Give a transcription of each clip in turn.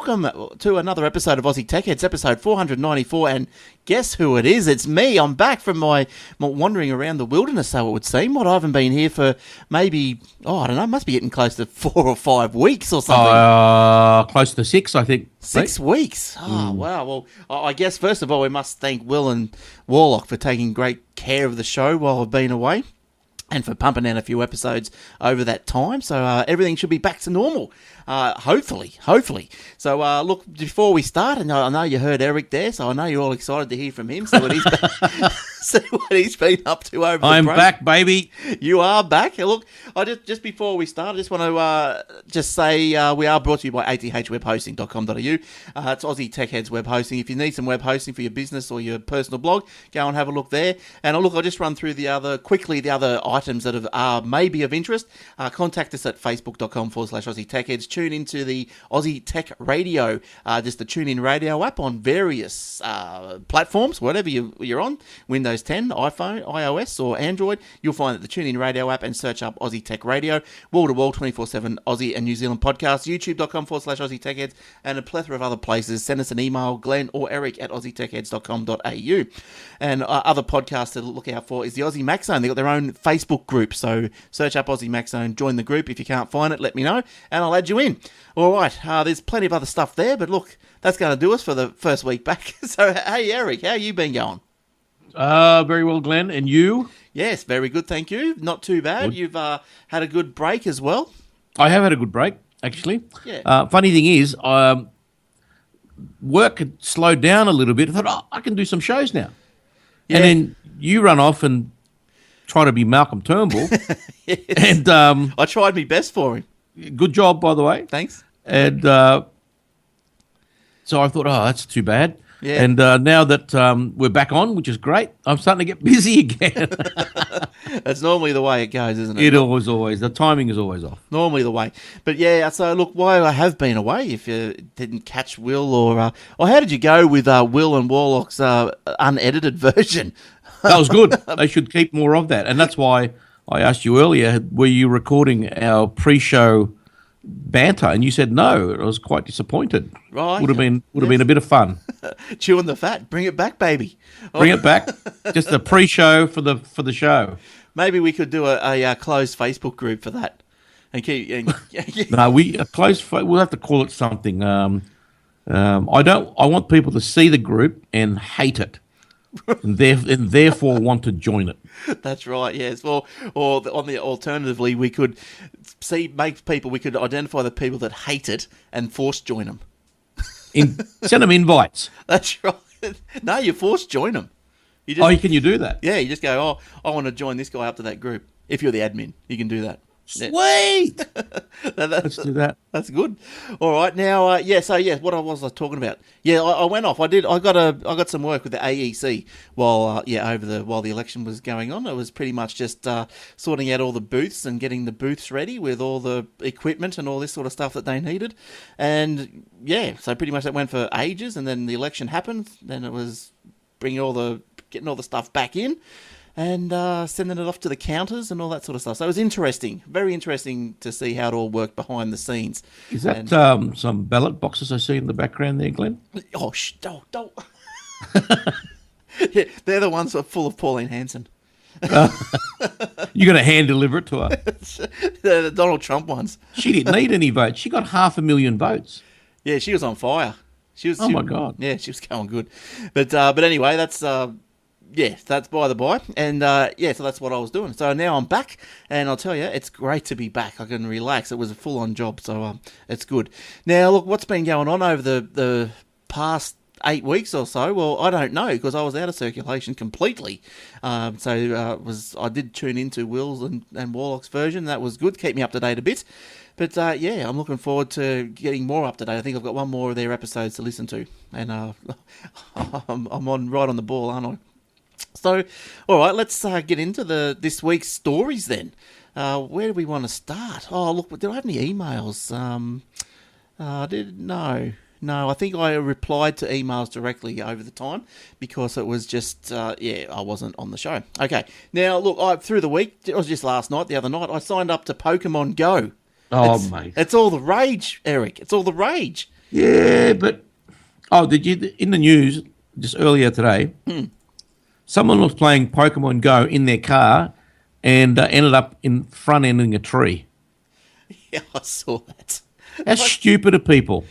welcome to another episode of Aussie Tech Heads, episode 494, and guess who it is? It's me. I'm back from my wandering around the wilderness, so it would seem. I haven't been here for maybe, I don't know, must be getting close to 4 or 5 weeks or something. Close to 6, I think. 6 weeks? Oh, wow. Well, I guess, first of all, we must thank Will and Warlock for taking great care of the show while I've been away, and for pumping out a few episodes over that time. So everything should be back to normal, hopefully. So look, before we start, and I know you heard Eric there, so I know you're all excited to hear from him. See what he's been up to over the break. I'm back, baby. You are back. Look, I just before we start, I just want to just say we are brought to you by athwebhosting.com.au. It's Aussie Tech Heads web hosting. If you need some web hosting for your business or your personal blog, go and have a look there. And I'll just run through the other items that are maybe of interest. Contact us at facebook.com/Aussie Tech Heads. Tune into the Aussie Tech Radio, just the TuneIn Radio app on various platforms, whatever you're on, Windows 10, iPhone, iOS or Android. You'll find that the TuneIn Radio app and search up Aussie Tech Radio, wall-to-wall 24/7 Aussie and New Zealand podcasts, youtube.com/Aussie Tech Heads, and a plethora of other places. Send us an email, Glenn or Eric at aussietechheads.com.au. And other podcasts to look out for is the Aussie Mac Zone. They've got their own Facebook group, so search up Aussie Mac Zone, join the group. If you can't find it, let me know, and I'll add you in. All right, there's plenty of other stuff there, but look, that's going to do us for the first week back. So, hey, Eric, how you been going? Very well, Glenn. And you? Yes, very good, thank you. Not too bad. Good. You've had a good break as well? I have had a good break, actually. Yeah. Funny thing is, work had slowed down a little bit. I thought, I can do some shows now. Yeah. And then you run off and try to be Malcolm Turnbull. Yes. And I tried my best for him. Good job, by the way. Thanks. And so I thought, that's too bad. Yeah. And now that we're back on, which is great, I'm starting to get busy again. That's normally the way it goes, isn't it? It always. The timing is always off. Normally the way. But yeah, so look, while I have been away, if you didn't catch Will or how did you go with Will and Warlock's unedited version? That was good. They should keep more of that. And that's why I asked you earlier, were you recording our pre-show banter? And you said no. I was quite disappointed. Right. Would have been a bit of fun. Chewing the fat. Bring it back, baby. Bring it back. Just a pre-show for the show. Maybe we could do a closed Facebook group for that. And keep. No, we'll have to call it something. I want people to see the group and hate it. and therefore want to join it. That's right, yes. Or on the alternatively, we could we could identify the people that hate it and force join them. Send them invites. That's right. No, you force join them. Can you do that? Yeah, you just go, I want to join this guy up to that group. If you're the admin, you can do that. Sweet. Let's do that. That's good. All right. Now, what was I talking about? Yeah, I went off. I got some work with the AEC while the election was going on. It was pretty much just sorting out all the booths and getting the booths ready with all the equipment and all this sort of stuff that they needed. And yeah, so pretty much that went for ages, and then the election happened. Then it was getting all the stuff back in. And sending it off to the counters and all that sort of stuff. So it was interesting, very interesting to see how it all worked behind the scenes. Is that some ballot boxes I see in the background there, Glenn? Oh, don't. Yeah, they're the ones that are full of Pauline Hanson. You're going to hand deliver it to her? They're the Donald Trump ones. She didn't need any votes. She got 500,000 votes. Yeah, she was on fire. My God. Yeah, she was going good. But anyway, that's... Yeah, that's by the by. And, so that's what I was doing. So now I'm back, and I'll tell you, it's great to be back. I can relax. It was a full-on job, so it's good. Now, look, what's been going on over the past 8 weeks or so? Well, I don't know, because I was out of circulation completely. I did tune into Will's and Warlock's version. That was good. Keep me up to date a bit. But, I'm looking forward to getting more up to date. I think I've got one more of their episodes to listen to. And I'm right on the ball, aren't I? So, all right, let's get into this week's stories then. Where do we want to start? Oh, look, did I have any emails? No, I think I replied to emails directly over the time because it was just, I wasn't on the show. Okay, now, look, through the week, it was just the other night, I signed up to Pokemon Go. Mate. It's all the rage, Eric. It's all the rage. Yeah, but did you in the news just earlier today? Someone was playing Pokemon Go in their car and ended up in front ending a tree. Yeah, I saw that. How stupid are people?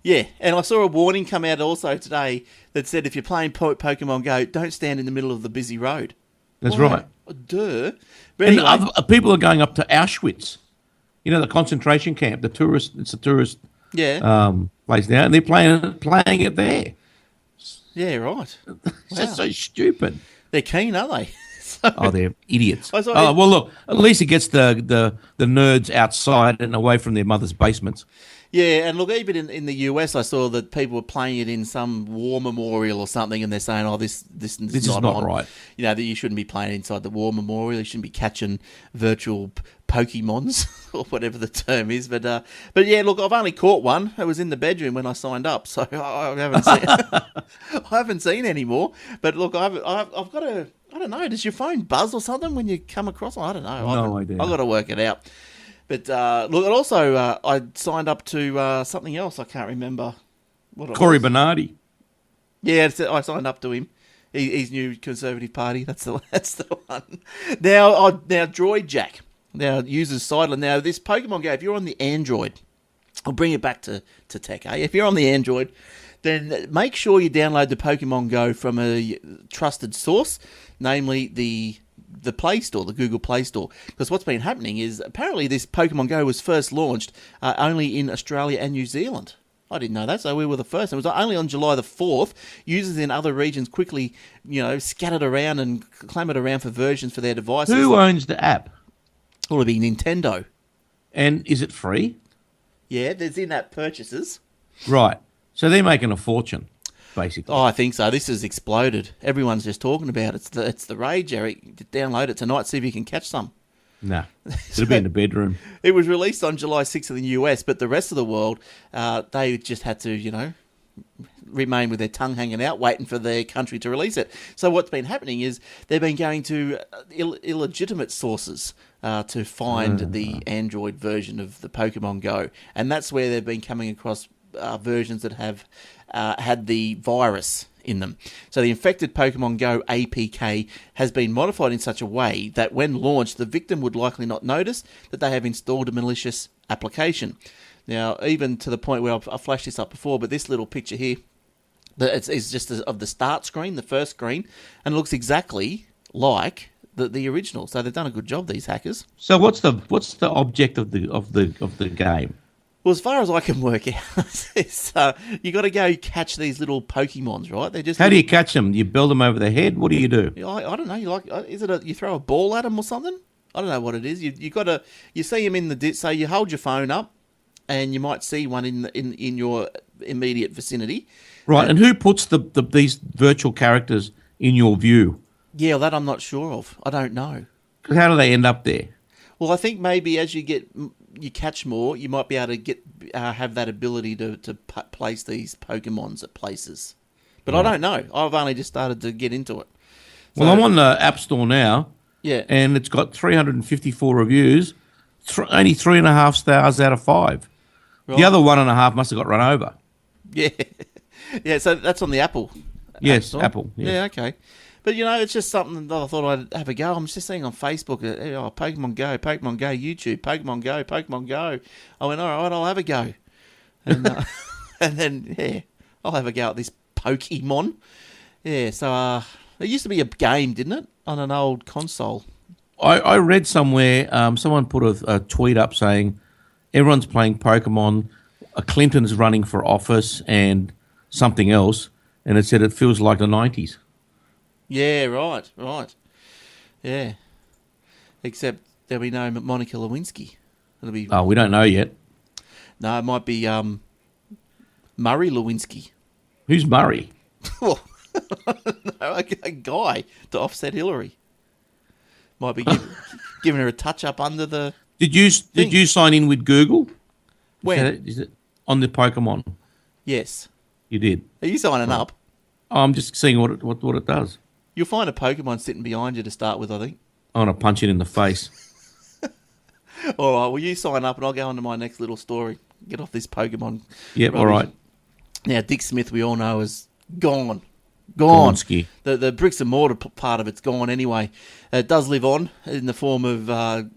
Yeah, and I saw a warning come out also today that said if you're playing Pokemon Go, don't stand in the middle of the busy road. That's right. Duh. But And anyway, people are going up to Auschwitz. You know, the concentration camp, it's a tourist yeah, place now, and they're playing it there. yeah, right. It's just so stupid. They're keen, aren't they? So, Oh, they're idiots. I saw Well, look, at least it gets the nerds outside and away from their mother's basements. yeah, and look, even in the US, I saw that people were playing it in some war memorial or something, and they're saying, "Oh, this is is not on. right." You know, that you shouldn't be playing inside the war memorial. You shouldn't be catching virtual Pokemons or whatever the term is. But yeah, look, I've only caught one. It was in the bedroom when I signed up, so I haven't seen. I haven't seen any more. But look, I've got to. I don't know. Does your phone buzz or something when you come across? I don't know. No idea. I've got to work it out. But look, and also I signed up to something else. I can't remember what it Cory was. Bernardi. Yeah, I signed up to him. He's new Conservative Party. That's the one. Now DroidJack. Now uses Sideline. Now this Pokemon Go. If you're on the Android, I'll bring it back to tech. If you're on the Android, then make sure you download the Pokemon Go from a trusted source, namely the Play Store, the Google Play Store. Because what's been happening is apparently this Pokemon Go was first launched only in Australia and New Zealand. I didn't know that, so we were the first. It was only on July the 4th. Users in other regions quickly, scattered around and clamoured around for versions for their devices. Who owns the app? Well, it'd be Nintendo. And is it free? Yeah, there's in-app purchases. Right. So they're making a fortune, basically. Oh, I think so. This has exploded. Everyone's just talking about it. It's the rage, Eric. Download it tonight, see if you can catch some. Nah. It'll be in the bedroom. It was released on July 6th in the US, but the rest of the world, they just had to, remain with their tongue hanging out, waiting for their country to release it. So what's been happening is they've been going to illegitimate sources to find the Android version of the Pokemon Go. And that's where they've been coming across versions that have had the virus in them. So the infected Pokemon Go APK has been modified in such a way that when launched, the victim would likely not notice that they have installed a malicious application. Now, even to the point where I've flashed this up before, but this little picture here, it's just of the start screen, the first screen, and it looks exactly like the original. So they've done a good job, these hackers. So what's the object of the game? Well, as far as I can work out, it's, you got to go catch these little Pokemons, right? They're just. How do you catch them? You build them over their head? What do you do? I don't know. Is it you throw a ball at them or something? I don't know what it is. You got to. You see them in the. So you hold your phone up, and you might see one in your immediate vicinity. Right, and who puts these virtual characters in your view? Yeah, that I'm not sure of. I don't know. How do they end up there? Well, I think maybe as you catch more, you might be able to have that ability to place these Pokemons at places. But I don't know. I've only just started to get into it. Well, I'm on the App Store now. Yeah. And it's got 354 reviews, only 3.5 stars out of 5. Right. The other 1.5 must have got run over. Yeah. Yeah, so that's on the Apple. Yes, Apple. Yes. Yeah, okay. But, it's just something that I thought I'd have a go. I'm just seeing on Facebook, Pokemon Go, YouTube, Pokemon Go, Pokemon Go. I went, all right, I'll have a go. And, and then, yeah, I'll have a go at this Pokemon. Yeah, so it used to be a game, didn't it, on an old console? I read somewhere, someone put a tweet up saying everyone's playing Pokemon, Clinton's running for office and something else, and it said it feels like the 90s. Yeah, right. Yeah. Except there'll be no Monica Lewinsky. It'll be. Oh, we don't know yet. No, it might be Murray Lewinsky. Who's Murray? Well, no, a guy to offset Hillary. Might be giving her a touch up under the. Did you sign in with Google? When? Is it on the Pokemon? Yes. You did. Are you signing up? Oh, I'm just seeing what it does. You'll find a Pokemon sitting behind you to start with, I think. I want to punch it in the face. All right, well, you sign up and I'll go on to my next little story. Get off this Pokemon. Yep, rubbish. all right. Now, Dick Smith, we all know, is gone. Gonski. The bricks and mortar part of it's gone anyway. It does live on in the form of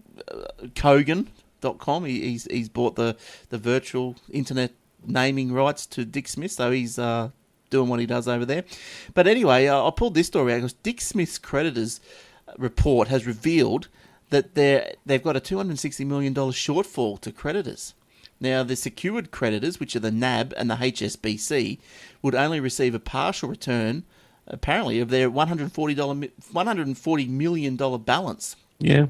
Kogan.com. He's bought the virtual internet naming rights to Dick Smith, so he's doing what he does over there. But anyway, I pulled this story out because Dick Smith's creditors report has revealed that they've got a $260 million shortfall to creditors. Now, the secured creditors, which are the NAB and the HSBC, would only receive a partial return, apparently, of their $140 million balance. Yeah.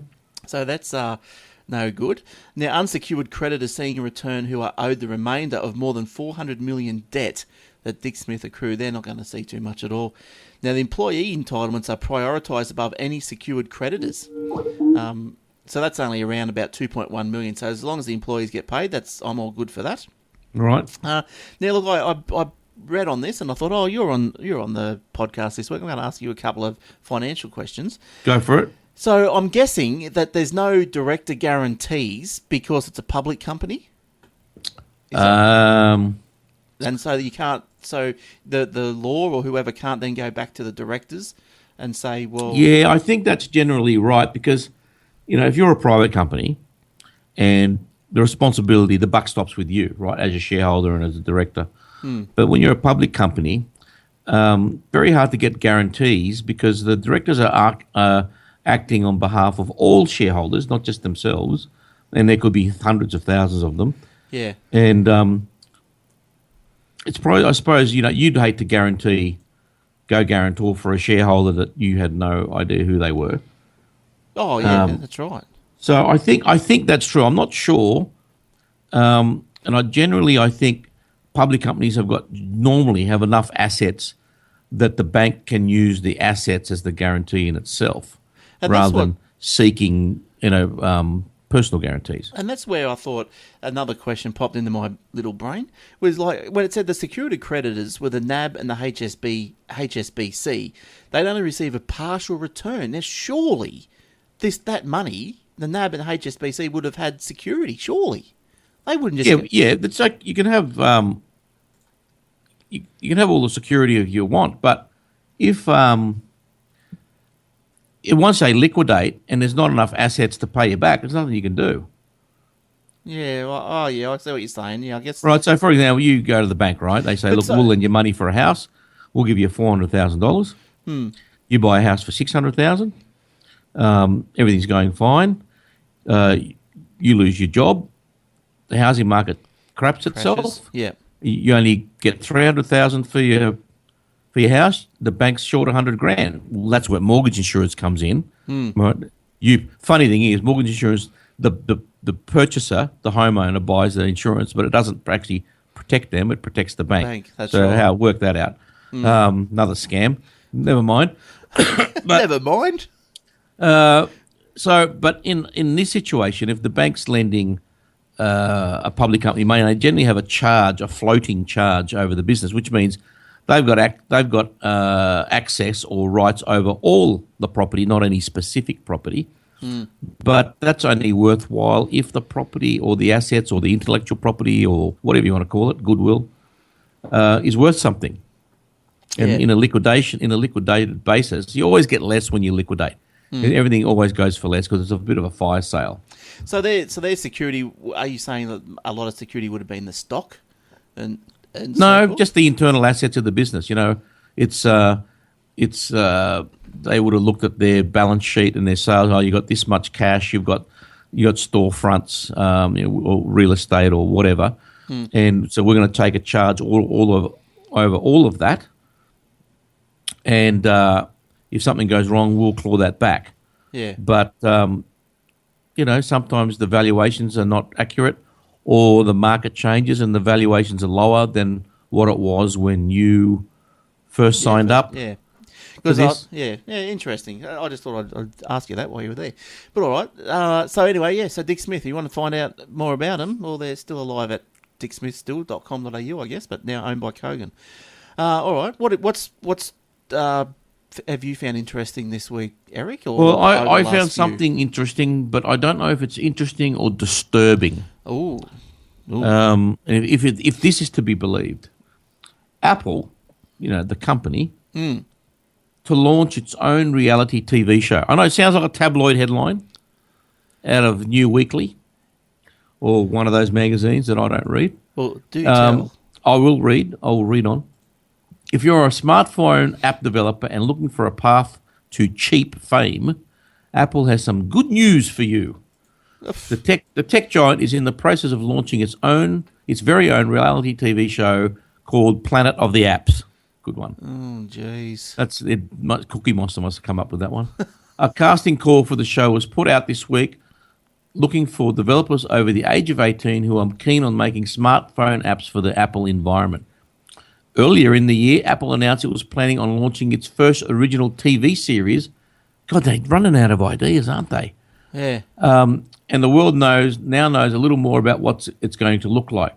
So that's no good. Now, unsecured creditors seeing a return who are owed the remainder of more than $400 million debt that Dick Smith accrued, they're not going to see too much at all. Now, the employee entitlements are prioritised above any secured creditors. So that's only around about 2.1 million. So as long as the employees get paid, I'm all good for that. Right. Now, look, I read on this and I thought, you're on the podcast this week. I'm going to ask you a couple of financial questions. Go for it. So I'm guessing that there's no director guarantees because it's a public company. And so you can't. So the law or whoever can't then go back to the directors and say, well, yeah, I think that's generally right because, if you're a private company and the responsibility, the buck stops with you, right, as a shareholder and as a director. But when you're a public company, very hard to get guarantees because the directors are acting on behalf of all shareholders, not just themselves, and there could be hundreds of thousands of them. Yeah. And it's probably, I suppose, you'd hate to go guarantor for a shareholder that you had no idea who they were. Oh, yeah, that's right. So I think that's true. I'm not sure. And I think public companies normally have enough assets that the bank can use the assets as the guarantee in itself rather than seeking, personal guarantees. And that's where I thought another question popped into my little brain was like when it said the security creditors were the NAB and the HSBC, they'd only receive a partial return. Now, surely that money, the NAB and the HSBC would have had security, surely. They wouldn't just... Yeah, it's like you can have you can have all the security you want, but if once they liquidate and there's not enough assets to pay you back, there's nothing you can do. Yeah, well, I see what you're saying. Yeah, I guess... Right, so for example, you go to the bank, right? They say, we'll lend you money for a house. We'll give you $400,000. You buy a house for $600,000. Everything's going fine. You lose your job. The housing market craps itself. Yeah. You only get $300,000 for your house. The bank's short $100,000. Well, that's where mortgage insurance comes in. Right? Funny thing is, mortgage insurance, the purchaser, the homeowner, buys the insurance, but it doesn't actually protect them. It protects the bank. That's so right. how work that out? Another scam. Never mind. Never mind. But in this situation, if the bank's lending a public company money, they generally have a floating charge over the business, which means they've got access or rights over all the property, not any specific property. But that's only worthwhile if the property or the assets or the intellectual property or whatever you want to call it, goodwill, is worth something. And in a liquidated basis, you always get less when you liquidate. Everything always goes for less because it's a bit of a fire sale. So their security, are you saying that a lot of security would have been the stock? And no, so just the internal assets of the business. It's they would have looked at their balance sheet and their sales. Oh, you got this much cash. You got storefronts, or real estate or whatever. And so we're going to take a charge over all of that. And if something goes wrong, we'll claw that back. Yeah. But sometimes the valuations are not accurate, or the market changes and the valuations are lower than what it was when you first signed up. Yeah. Interesting. I just thought I'd ask you that while you were there. But all right. So anyway, so Dick Smith, you want to find out more about him, well, they're still alive at dicksmithstill.com.au, I guess, but now owned by Kogan. All right. What's have you found interesting this week, Eric? Or I found something interesting, but I don't know if it's interesting or disturbing. Ooh. If this is to be believed, Apple, the company, to launch its own reality TV show. I know it sounds like a tabloid headline out of New Weekly or one of those magazines that I don't read. Well, do tell. I will read on. If you're a smartphone app developer and looking for a path to cheap fame, Apple has some good news for you. The tech giant is in the process of launching its very own reality TV show called Planet of the Apps. Good one. Oh, jeez. That's it. Cookie Monster must have come up with that one. A casting call for the show was put out this week, looking for developers over the age of 18 who are keen on making smartphone apps for the Apple environment. Earlier in the year, Apple announced it was planning on launching its first original TV series. God, they're running out of ideas, aren't they? Yeah. And the world now knows a little more about what it's going to look like.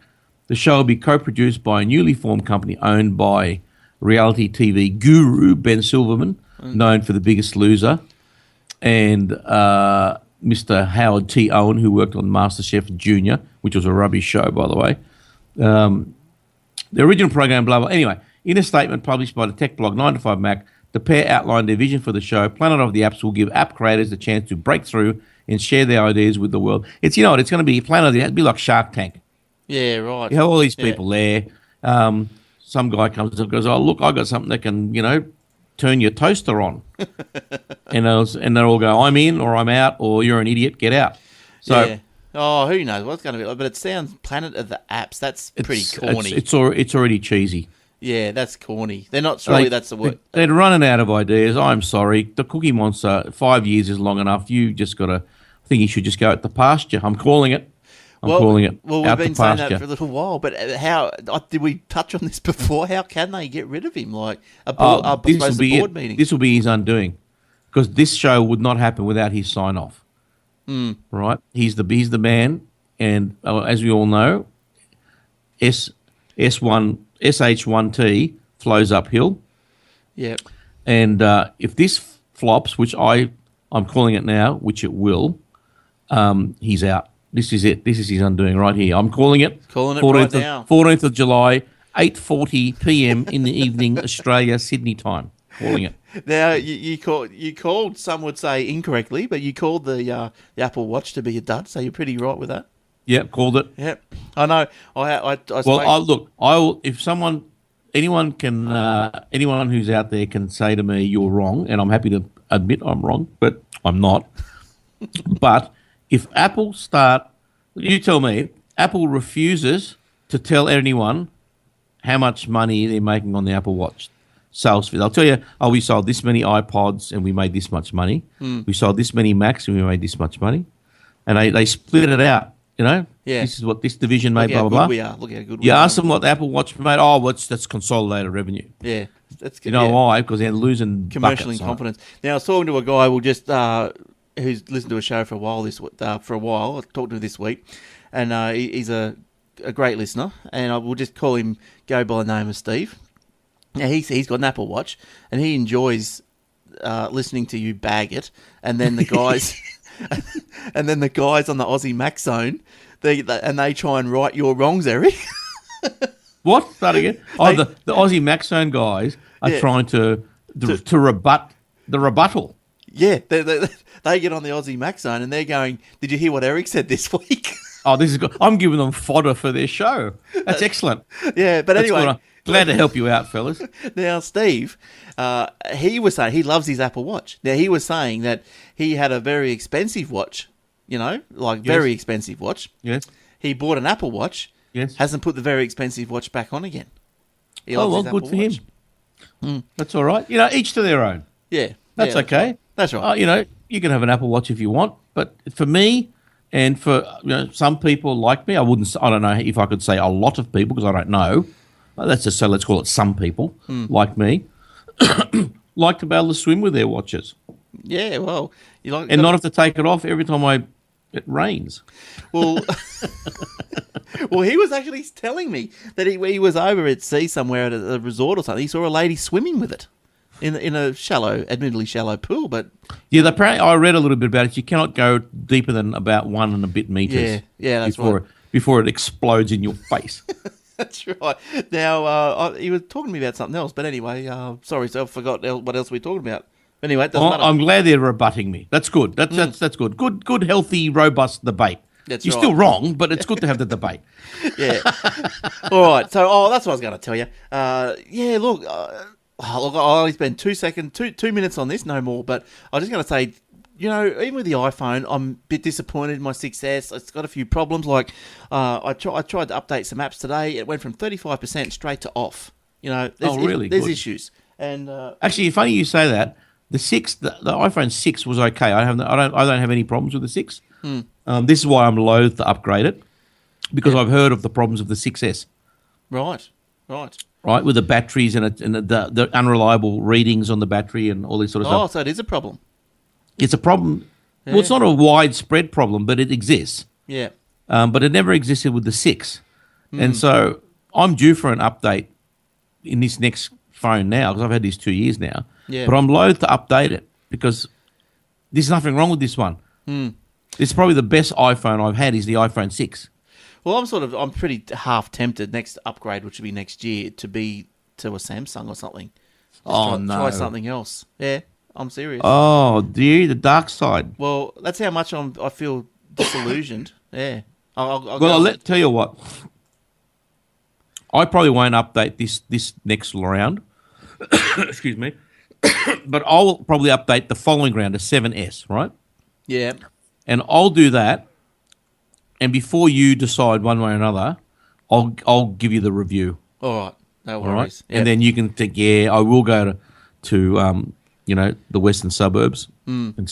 The show will be co-produced by a newly formed company owned by reality TV guru Ben Silverman, known for The Biggest Loser, and Mr. Howard T. Owen, who worked on MasterChef Junior, which was a rubbish show, by the way. The original program, blah, blah. Anyway, in a statement published by the tech blog 9to5Mac, the pair outlined their vision for the show. Planet of the Apps will give app creators the chance to break through and share their ideas with the world. It's it's going to be Planet of the Apps. It'll be like Shark Tank. Yeah, right. You have all these people there. Some guy comes up and goes, "Oh, look, I got something that can, turn your toaster on." and they'll all go, "I'm in," or "I'm out," or "You're an idiot, get out." So. Yeah. Oh, who knows what's going to be like? But it sounds Planet of the Apps. That's pretty corny. It's already cheesy. Yeah, that's corny. They're not surely that's the word. They're running out of ideas. I'm sorry. The Cookie Monster, 5 years is long enough. You just got to. I think you should just go at the pasture. I'm calling it. Well, we've been saying that for a little while. But how did we touch on this before? How can they get rid of him? Like a board meeting. This will be his undoing, because this show would not happen without his sign off. Right, he's the man, and as we all know, SH1T flows uphill. Yep. And if this flops, which I'm calling it now, which it will, he's out. This is it. This is his undoing right here. I'm calling it. Calling it right now. 14th of July, 8:40 p.m. in the evening, Australia, Sydney time. Calling it. Now you called, some would say incorrectly, but you called the Apple Watch to be a dud. So you're pretty right with that. Yep, called it. Yep, I know. I if anyone who's out there can say to me you're wrong, and I'm happy to admit I'm wrong, but I'm not. But if Apple you tell me, Apple refuses to tell anyone how much money they're making on the Apple Watch sales fee. They'll tell you, we sold this many iPods and we made this much money. We sold this many Macs and we made this much money. And they split it out, Yeah. This is what this division made, blah, blah, blah. We are. Look how good we are. You ask them what the Apple Watch made, that's consolidated revenue. Yeah. That's good. You know why? Because they're losing commercial buckets, incompetence. Now, I was talking to a guy who's listened to a show for a while. I talked to him this week, and he's a great listener, and I will just call him, go by the name of Steve. Now, he's got an Apple Watch, and he enjoys listening to you bag it, and then the guys, and then the guys on the Aussie Mac Zone, they try and right your wrongs, Eric. What? Start again. The Aussie Mac Zone guys are trying to rebut the rebuttal. Yeah, they get on the Aussie Mac Zone and they're going, "Did you hear what Eric said this week?" Oh, this is good. I'm giving them fodder for their show. That's excellent. Yeah, but anyway. Glad to help you out, fellas. Now, Steve, he was saying he loves his Apple Watch. Now, he was saying that he had a very expensive watch, very expensive watch. Yes. He bought an Apple Watch. Yes. Hasn't put the very expensive watch back on again. Good for him. That's all right. Each to their own. Yeah. That's okay. That's right. You can have an Apple Watch if you want, but for me and for some people like me, I don't know if I could say a lot of people because I don't know. Let's call it some people like me like to be able to swim with their watches. Yeah, well, not have to take it off every time it rains. Well, he was actually telling me that he was over at sea somewhere at a resort or something. He saw a lady swimming with it in a admittedly shallow pool. But yeah, apparently I read a little bit about it. You cannot go deeper than about 1 and a bit meters. Yeah, that's right. Before it explodes in your face. That's right. Now, he was talking to me about something else, but anyway, sorry, so I forgot what else we were talking about. Anyway, it doesn't matter. I'm glad they're rebutting me. That's good. That's good. Good, healthy, robust debate. That's You're right. still wrong, but it's good to have the debate. Yeah. All right. So, that's what I was going to tell you. Yeah, look, look, I'll only spend 2 minutes on this, no more, but I was just going to say, even with the iPhone, I'm a bit disappointed in my 6S. It's got a few problems. Like, I tried to update some apps today. It went from 35% straight to off. Really? There's Good. issues. And Actually, funny you say that. The iPhone 6 was okay. I don't have any problems with the 6. This is why I'm loath to upgrade it, because I've heard of the problems of the 6S. Right. Right, with the batteries and the unreliable readings on the battery and all this sort of stuff. Oh, so it is a problem. It's a problem. Yeah. Well, it's not a widespread problem, but it exists. Yeah. But it never existed with the 6. And so I'm due for an update in this next phone now, because I've had this 2 years now. Yeah. But I'm loath to update it because there's nothing wrong with this one. It's probably the best iPhone I've had is the iPhone 6. Well, I'm pretty half tempted next upgrade, which would be next year, to be to a Samsung or something. Try something else. Yeah, I'm serious. Oh, dear, the dark side. Well, that's how much I feel disillusioned. Yeah. I'll tell you what. I probably won't update this next round. Excuse me. But I'll probably update the following round, a 7S, right? Yeah. And I'll do that. And before you decide one way or another, I'll give you the review. All right. No worries. All right? Yep. And then you can think, I will go to the western suburbs and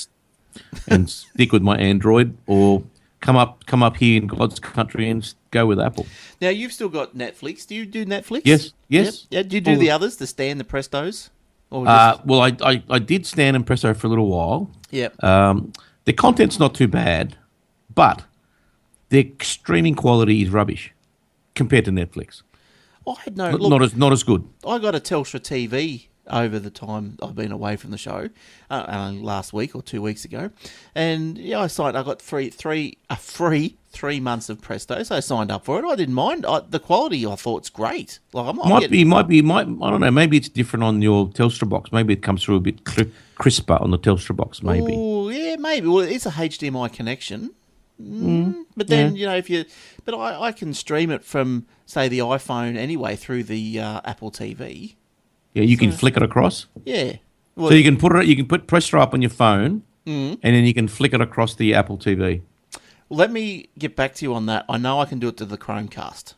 stick with my Android, or come up here in God's country and go with Apple. Now, you've still got Netflix. Do you do Netflix? Yes. Yep. Yeah. Do you do the others, the Stan, the Prestos? Or Well, I did Stan and Presto for a little while. Yep. The content's not too bad, but their streaming quality is rubbish compared to Netflix. I had no... Not as good. I got a Telstra TV over the time I've been away from the show, last week or 2 weeks ago, and I got free 3 months of Presto, so I signed up for it. I didn't mind. The quality, I thought, it's great. Like I don't know. Maybe it's different on your Telstra box. Maybe it comes through a bit crisper on the Telstra box. Maybe. Oh yeah, maybe. Well, it's a HDMI connection. But then but I can stream it from, say, the iPhone anyway through the Apple TV. Yeah, you can flick it across. Yeah. Well, So you can put Presto up on your phone, and then you can flick it across the Apple TV. let me get back to you on that. I know I can do it to the Chromecast.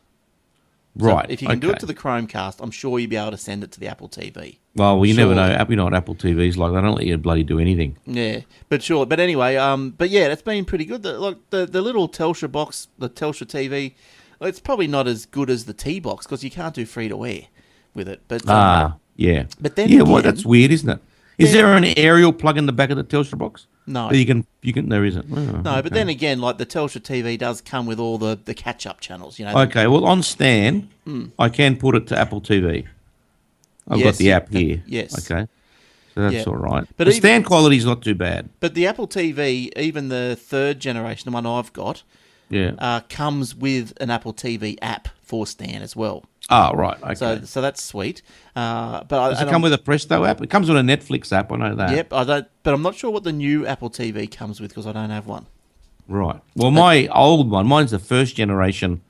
Right. So if you can do it to the Chromecast, I'm sure you'll be able to send it to the Apple TV. Well, you never know. You know what Apple TV's like. They don't let you bloody do anything. Yeah, but sure. But anyway, but yeah, it's been pretty good. The little Telstra box, the Telstra TV, it's probably not as good as the T box because you can't do free to air with it. But yeah. But then well, that's weird, isn't it? Is there an aerial plug in the back of the Telstra box? No. But you can. There isn't. Oh, no, okay. but then again, like the Telstra TV does come with all the catch-up channels, you know. Okay, well, on Stan, I can put it to Apple TV. I've got the app here. Yes. Okay. So that's all right. But the Stan quality's not too bad. But the Apple TV, even the third generation, the one I've got, comes with an Apple TV app for Stan as well. Oh, right. Okay. So that's sweet. Does it come with a Presto app? It comes with a Netflix app. I know that. Yep. I don't. But I'm not sure what the new Apple TV comes with because I don't have one. Right. Well, my old one, mine's the first generation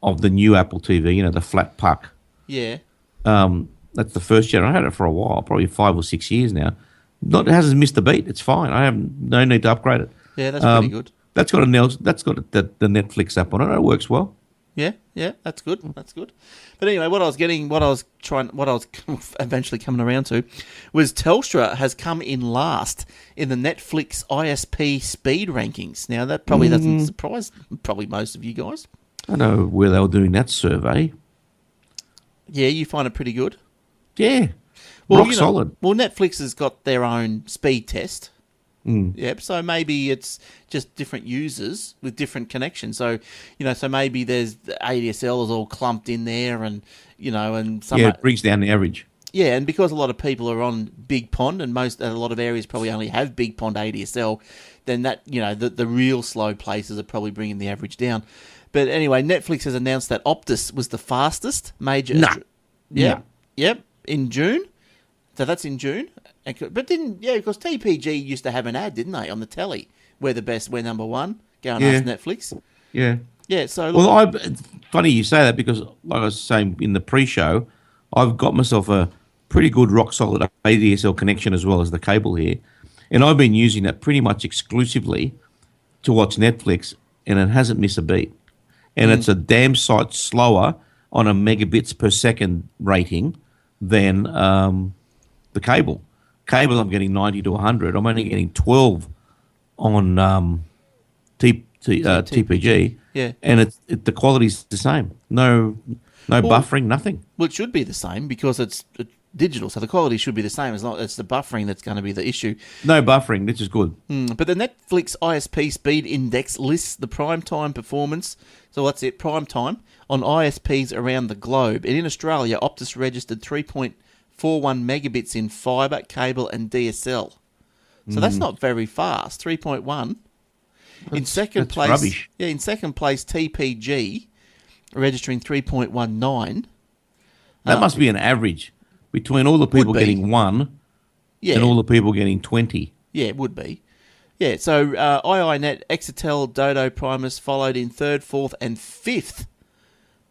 of the new Apple TV. You know, the flat puck. Yeah. That's the first gen. I had it for a while, probably 5 or 6 years now. It hasn't missed a beat. It's fine. I have no need to upgrade it. Yeah, that's pretty good. That's got the Netflix app on it. It works well. Yeah, that's good. That's good. But anyway, what I was eventually coming around to was Telstra has come in last in the Netflix ISP speed rankings. Now that probably doesn't surprise probably most of you guys. I know where they were doing that survey. Yeah, you find it pretty good. Yeah, rock solid. Well, Netflix has got their own speed test. Yep. So maybe it's just different users with different connections. So, so maybe there's the ADSL is all clumped in there, and and some it brings down the average. Yeah, and because a lot of people are on Big Pond, and a lot of areas probably only have Big Pond ADSL, then that the real slow places are probably bringing the average down. But anyway, Netflix has announced that Optus was the fastest major. Nah. Yep. In June. So that's in June. But didn't because TPG used to have an ad, didn't they, on the telly? We're the best. We're number one. Go and ask Netflix. Yeah. Yeah. So it's funny you say that because, like I was saying in the pre-show, I've got myself a pretty good rock solid ADSL connection as well as the cable here, and I've been using that pretty much exclusively to watch Netflix, and it hasn't missed a beat. And it's a damn sight slower on a megabits per second rating than the cable. Cable, I'm getting 90 to 100. I'm only getting 12 on TPG. Yeah. And the quality's the same. No buffering, nothing. Well, it should be the same because it's digital, so the quality should be the same. It's the buffering that's going to be the issue. No buffering, which is good. But the Netflix ISP Speed Index lists the prime time performance, so that's it, prime time, on ISPs around the globe. And in Australia, Optus registered 3.41 megabits in fibre, cable and DSL. So that's not very fast, 3.1. In second place, rubbish. Yeah, in second place, TPG, registering 3.19. That must be an average between all the people be. getting 1 and all the people getting 20. Yeah, it would be. Yeah, so iiNet, Exetel, Dodo, Primus followed in third, fourth and fifth.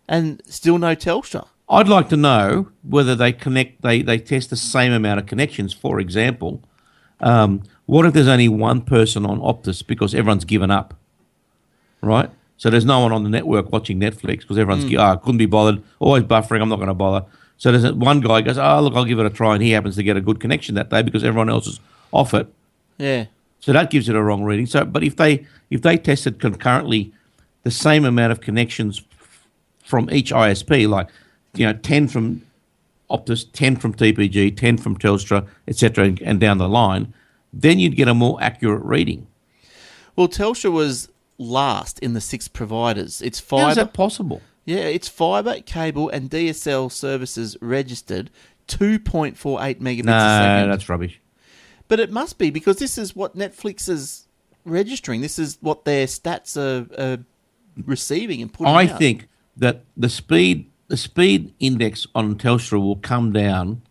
And still no Telstra. I'd like to know whether they test the same amount of connections. For example, what if there's only one person on Optus because everyone's given up, right? So there's no one on the network watching Netflix because everyone's couldn't be bothered, always buffering, I'm not going to bother. So there's one guy goes, look, I'll give it a try, and he happens to get a good connection that day because everyone else is off it. Yeah. So that gives it a wrong reading. So, but if they tested concurrently the same amount of connections from each ISP, like 10 from Optus, 10 from TPG, 10 from Telstra, etc., and down the line, then you'd get a more accurate reading. Well, Telstra was last in the 6 providers. It's fibre. How is that possible? Yeah, it's fibre, cable, and DSL services registered 2.48 megabits a second. No, that's rubbish. But it must be because this is what Netflix is registering. This is what their stats are receiving and putting out. I think that the speed index on Telstra will come down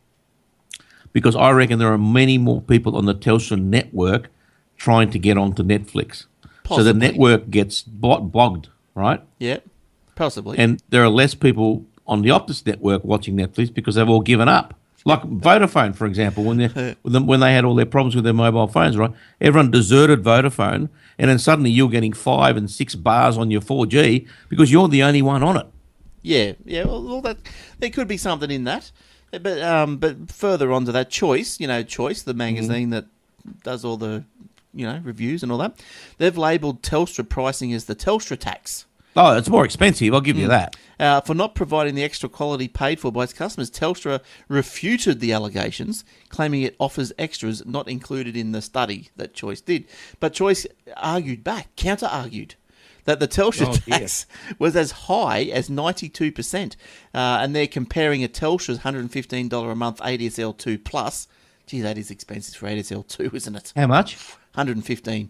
because I reckon there are many more people on the Telstra network trying to get onto Netflix. Possibly. So the network gets bogged, right? Yeah, possibly. And there are less people on the Optus network watching Netflix because they've all given up. Like Vodafone, for example, when they had all their problems with their mobile phones, right? Everyone deserted Vodafone, and then suddenly you're getting 5 and 6 bars on your 4G because you're the only one on it. Yeah. Well, that there could be something in that, but further on to that, Choice, the magazine that does all the reviews and all that, they've labelled Telstra pricing as the Telstra tax. Oh, it's more expensive. I'll give you that. For not providing the extra quality paid for by its customers, Telstra refuted the allegations, claiming it offers extras not included in the study that Choice did. But Choice counter-argued, that the Telstra tax was as high as 92%. And they're comparing a Telstra's $115 a month ADSL 2 Plus. Gee, that is expensive for ADSL 2, isn't it? How much? $115 a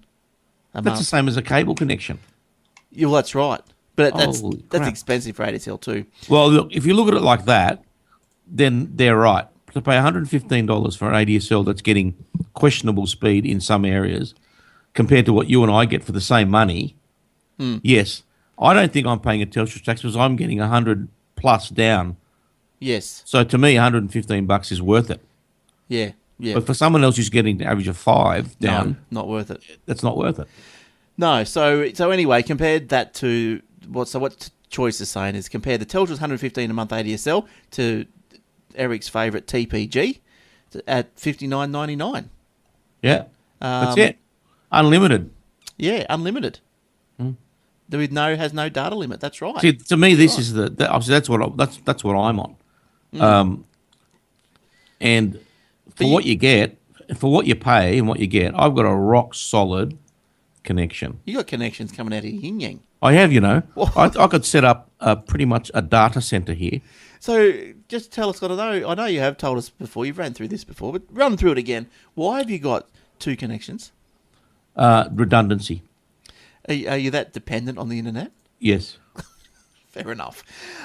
month. That's the same as a cable connection. Yeah, well, that's right. But that's crap. expensive for ADSL 2. Well, look, if you look at it like that, then they're right. To pay $115 for an ADSL that's getting questionable speed in some areas compared to what you and I get for the same money, yes, I don't think I'm paying a Telstra tax because I'm getting 100 plus down. Yes. So to me, $115 is worth it. Yeah. But for someone else who's getting the average of 5 down, no, not worth it. That's not worth it. No. So anyway, compared that to what Choice is saying is compare the Telstra's $115 a month ADSL to Eric's favourite TPG at $59.99. Yeah, that's it. Unlimited. Yeah, unlimited. Has no data limit. That's right. See, to me, this is that's what I'm on. And for what you get, for what you pay and what you get, I've got a rock solid connection. You got connections coming out of your yin yang. I have, I could set up pretty much a data center here. So just tell us, I know you have told us before, you've ran through this before, but run through it again. Why have you got 2 connections? Redundancy. Are you that dependent on the internet? Yes. Fair enough.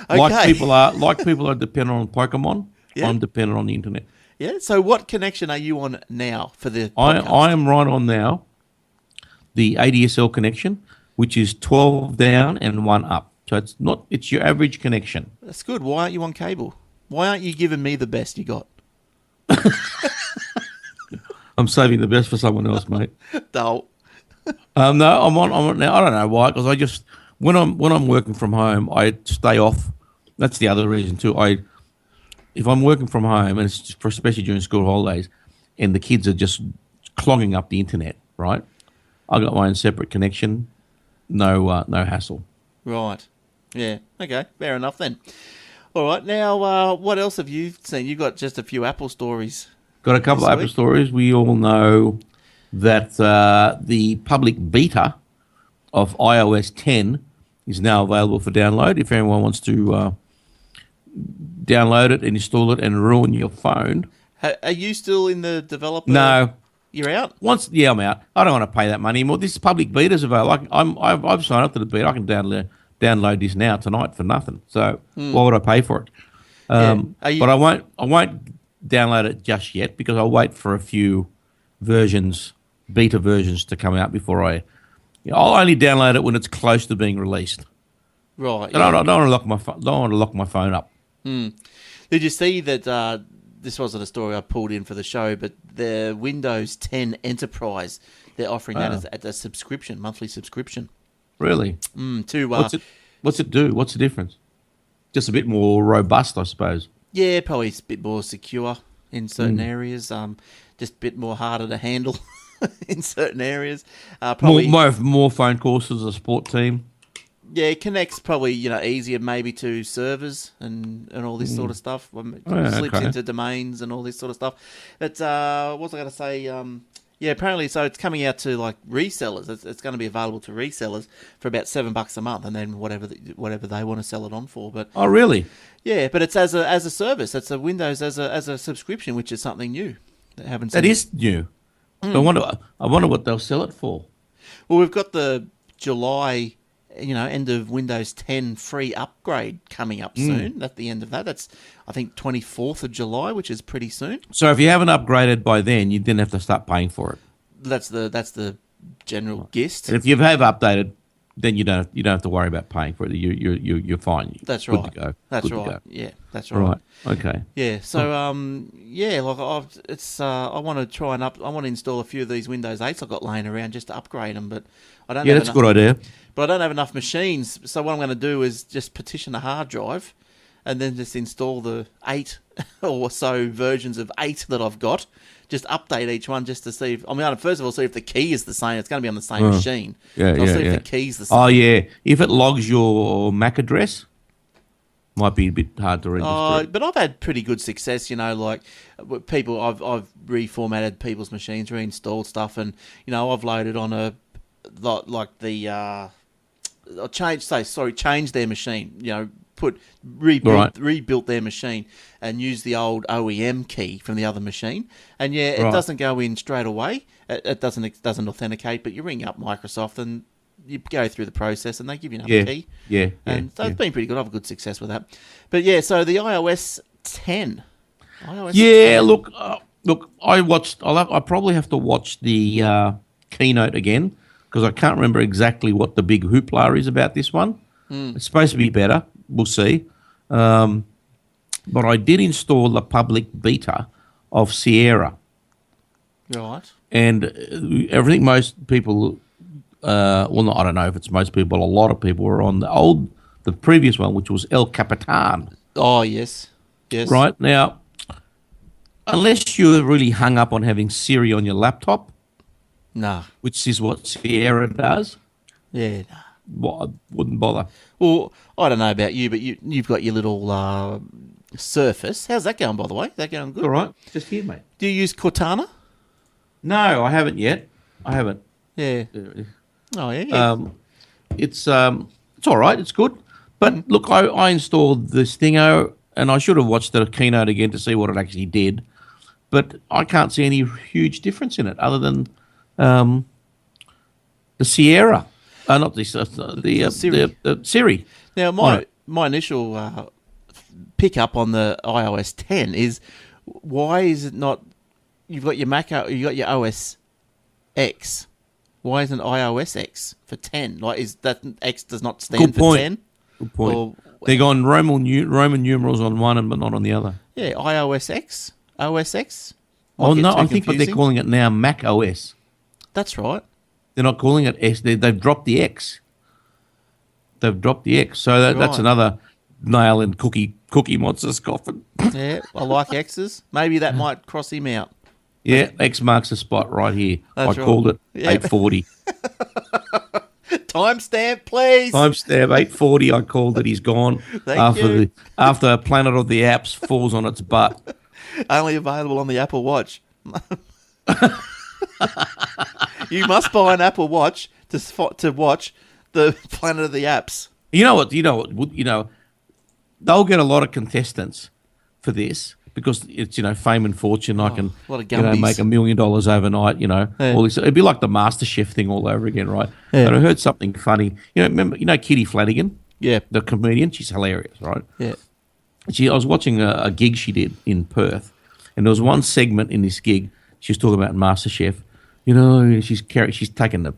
Like Okay. people are dependent on Pokemon. Yeah. I'm dependent on the internet. Yeah. So what connection are you on now for the I podcast? am right on now the ADSL connection, which is 12 down and 1 up. So it's your average connection. That's good. Why aren't you on cable? Why aren't you giving me the best you got? I'm saving the best for someone else, mate. No. No, I'm on now. I don't know why, because I just when I'm working from home, I stay off. That's the other reason too. If I'm working from home, and it's just especially during school holidays, and the kids are just clogging up the internet, right? I got my own separate connection, no hassle. Right. Yeah. Okay. Fair enough then. All right. Now, what else have you seen? You got just a few Apple stories. Got a couple of Apple stories. We all know that the public beta of iOS 10 is now available for download. If anyone wants to download it and install it and ruin your phone. Are you still in the developer? No. You're out? I'm out. I don't want to pay that money anymore. This public beta's available. I've signed up to the beta. I can download this now tonight for nothing. So why would I pay for it? But I won't download it just yet because I'll wait for a few beta versions to come out before I'll only download it when it's close to being released. Right. Yeah. I don't want to lock my phone up. Did you see that? This wasn't a story I pulled in for the show, but the Windows 10 Enterprise, they're offering that as a subscription, monthly subscription. Really? What's it do? What's the difference? Just a bit more robust, I suppose. Yeah, probably it's a bit more secure in certain areas. Just a bit more harder to handle in certain areas. Probably more phone calls to the support team. Yeah, it connects probably easier maybe to servers and all this sort of stuff. Slips into domains and all this sort of stuff. But what was I going to say? Yeah, apparently, so it's coming out to like resellers. It's going to be available to resellers for about $7 a month, and then whatever they want to sell it on for. But oh, really? Yeah, but it's as a service. It's a Windows as a subscription, which is something new that haven't. That is new. I wonder what they'll sell it for. Well, we've got the July. End of Windows 10 free upgrade coming up soon. At the end of that, that's I think 24th of July, which is pretty soon. So if you haven't upgraded by then, you then have to start paying for it. That's the general gist. And if you have updated, then you don't have to worry about paying for it. You're fine. That's Good right. to go. That's Good right. to go. Yeah, that's right. Okay. Yeah. So I want to try and I want to install a few of these Windows 8s I've got laying around just to upgrade them, but I don't. Yeah, that's a good idea. But I don't have enough machines, so what I'm going to do is just partition a hard drive, and then just install the 8 or so versions of 8 that I've got. Just update each one just to see. First of all, see if the key is the same. It's going to be on the same machine. Yeah, so I'll see if the key's the same. Oh yeah, if it logs your MAC address, might be a bit hard to register. But I've had pretty good success. Like people, I've reformatted people's machines, reinstalled stuff, and I've loaded on change their machine. Rebuilt their machine and use the old OEM key from the other machine, and it doesn't go in straight away. It doesn't authenticate, but you ring up Microsoft and you go through the process, and they give you another key. Yeah, so it's been pretty good. I've had good success with that. But yeah, so the iOS 10. Look, I probably have to watch the keynote again because I can't remember exactly what the big hoopla is about this one. It's supposed to be better. We'll see. But I did install the public beta of Sierra. Right. And everything most people, I don't know if it's most people, a lot of people were on the previous one, which was El Capitan. Oh, yes. Yes. Right. Now, unless you're really hung up on having Siri on your laptop, nah, which is what Sierra does. Yeah, nah. Well, I wouldn't bother. Well, I don't know about you, but you've got your little Surface. How's that going, by the way? Is that going good? All right. Just here, mate. Do you use Cortana? No, I haven't yet. I haven't. Yeah. Oh, yeah. It's all right. It's good. But look, I installed this thingo, and I should have watched the keynote again to see what it actually did. But I can't see any huge difference in it other than the Sierra. Not this. The Siri. Now, my initial pickup on the iOS 10 is, why is it not? You've got your you got your OS X. Why isn't iOS X for 10? Like, is that X does not stand for 10? Good point. Or, they're going Roman numerals on one but not on the other. Yeah, iOS X, OS X. Oh no, I think what they're calling it now, macOS. That's right. They're not calling it S. They've dropped the X. So that's another nail in Cookie Monster's coffin. Yeah, I like X's. Maybe that might cross him out. Yeah, X marks the spot right here. That's I called it 8:40. Timestamp, please. Timestamp 8:40. I called it. He's gone after Planet of the Apps falls on its butt. Only available on the Apple Watch. You must buy an Apple Watch to watch the Planet of the Apps. You know what? They'll get a lot of contestants for this. Because it's, fame and fortune. I can make $1 million overnight, all this. It'd be like the MasterChef thing all over again, right? Yeah. And I heard something funny. Remember, Kitty Flanagan? Yeah. The comedian? She's hilarious, right? Yeah. I was watching a gig she did in Perth, and there was one segment in this gig, she was talking about MasterChef. She's taking the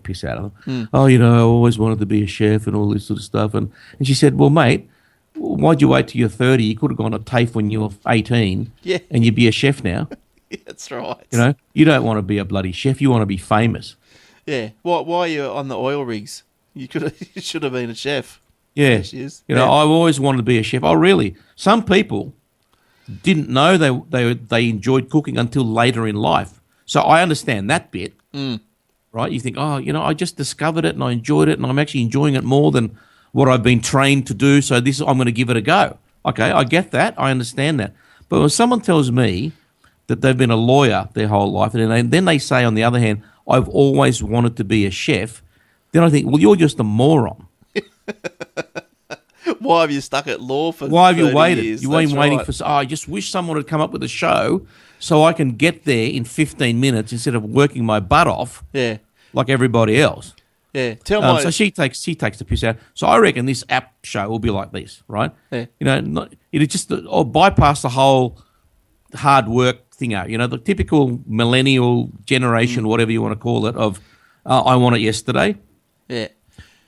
piss out of them. Oh, I always wanted to be a chef and all this sort of stuff. And she said, well, mate, why'd you wait till you're 30? You could have gone to TAFE when you were 18, and you'd be a chef now. Yeah, that's right. You don't want to be a bloody chef. You want to be famous. Yeah. Why are you on the oil rigs? You should have been a chef. Yeah. There she is. I've always wanted to be a chef. Oh, really? Some people didn't know they enjoyed cooking until later in life. So I understand that bit, right? You think, I just discovered it and I enjoyed it, and I'm actually enjoying it more than what I've been trained to do, so I'm going to give it a go. Okay, I get that. I understand that. But when someone tells me that they've been a lawyer their whole life, and then they say, on the other hand, I've always wanted to be a chef, then I think, well, you're just a moron. Why have you stuck at law for 30 years? Why have you waited? You ain't waiting right. for... I just wish someone had come up with a show so I can get there in 15 minutes instead of working my butt off like everybody else. Yeah, so she takes the piss out. So I reckon this app show will be like this, right? Yeah. It'll just bypass the whole hard work thing out. The typical millennial generation, whatever you want to call it, of I want it yesterday. Yeah.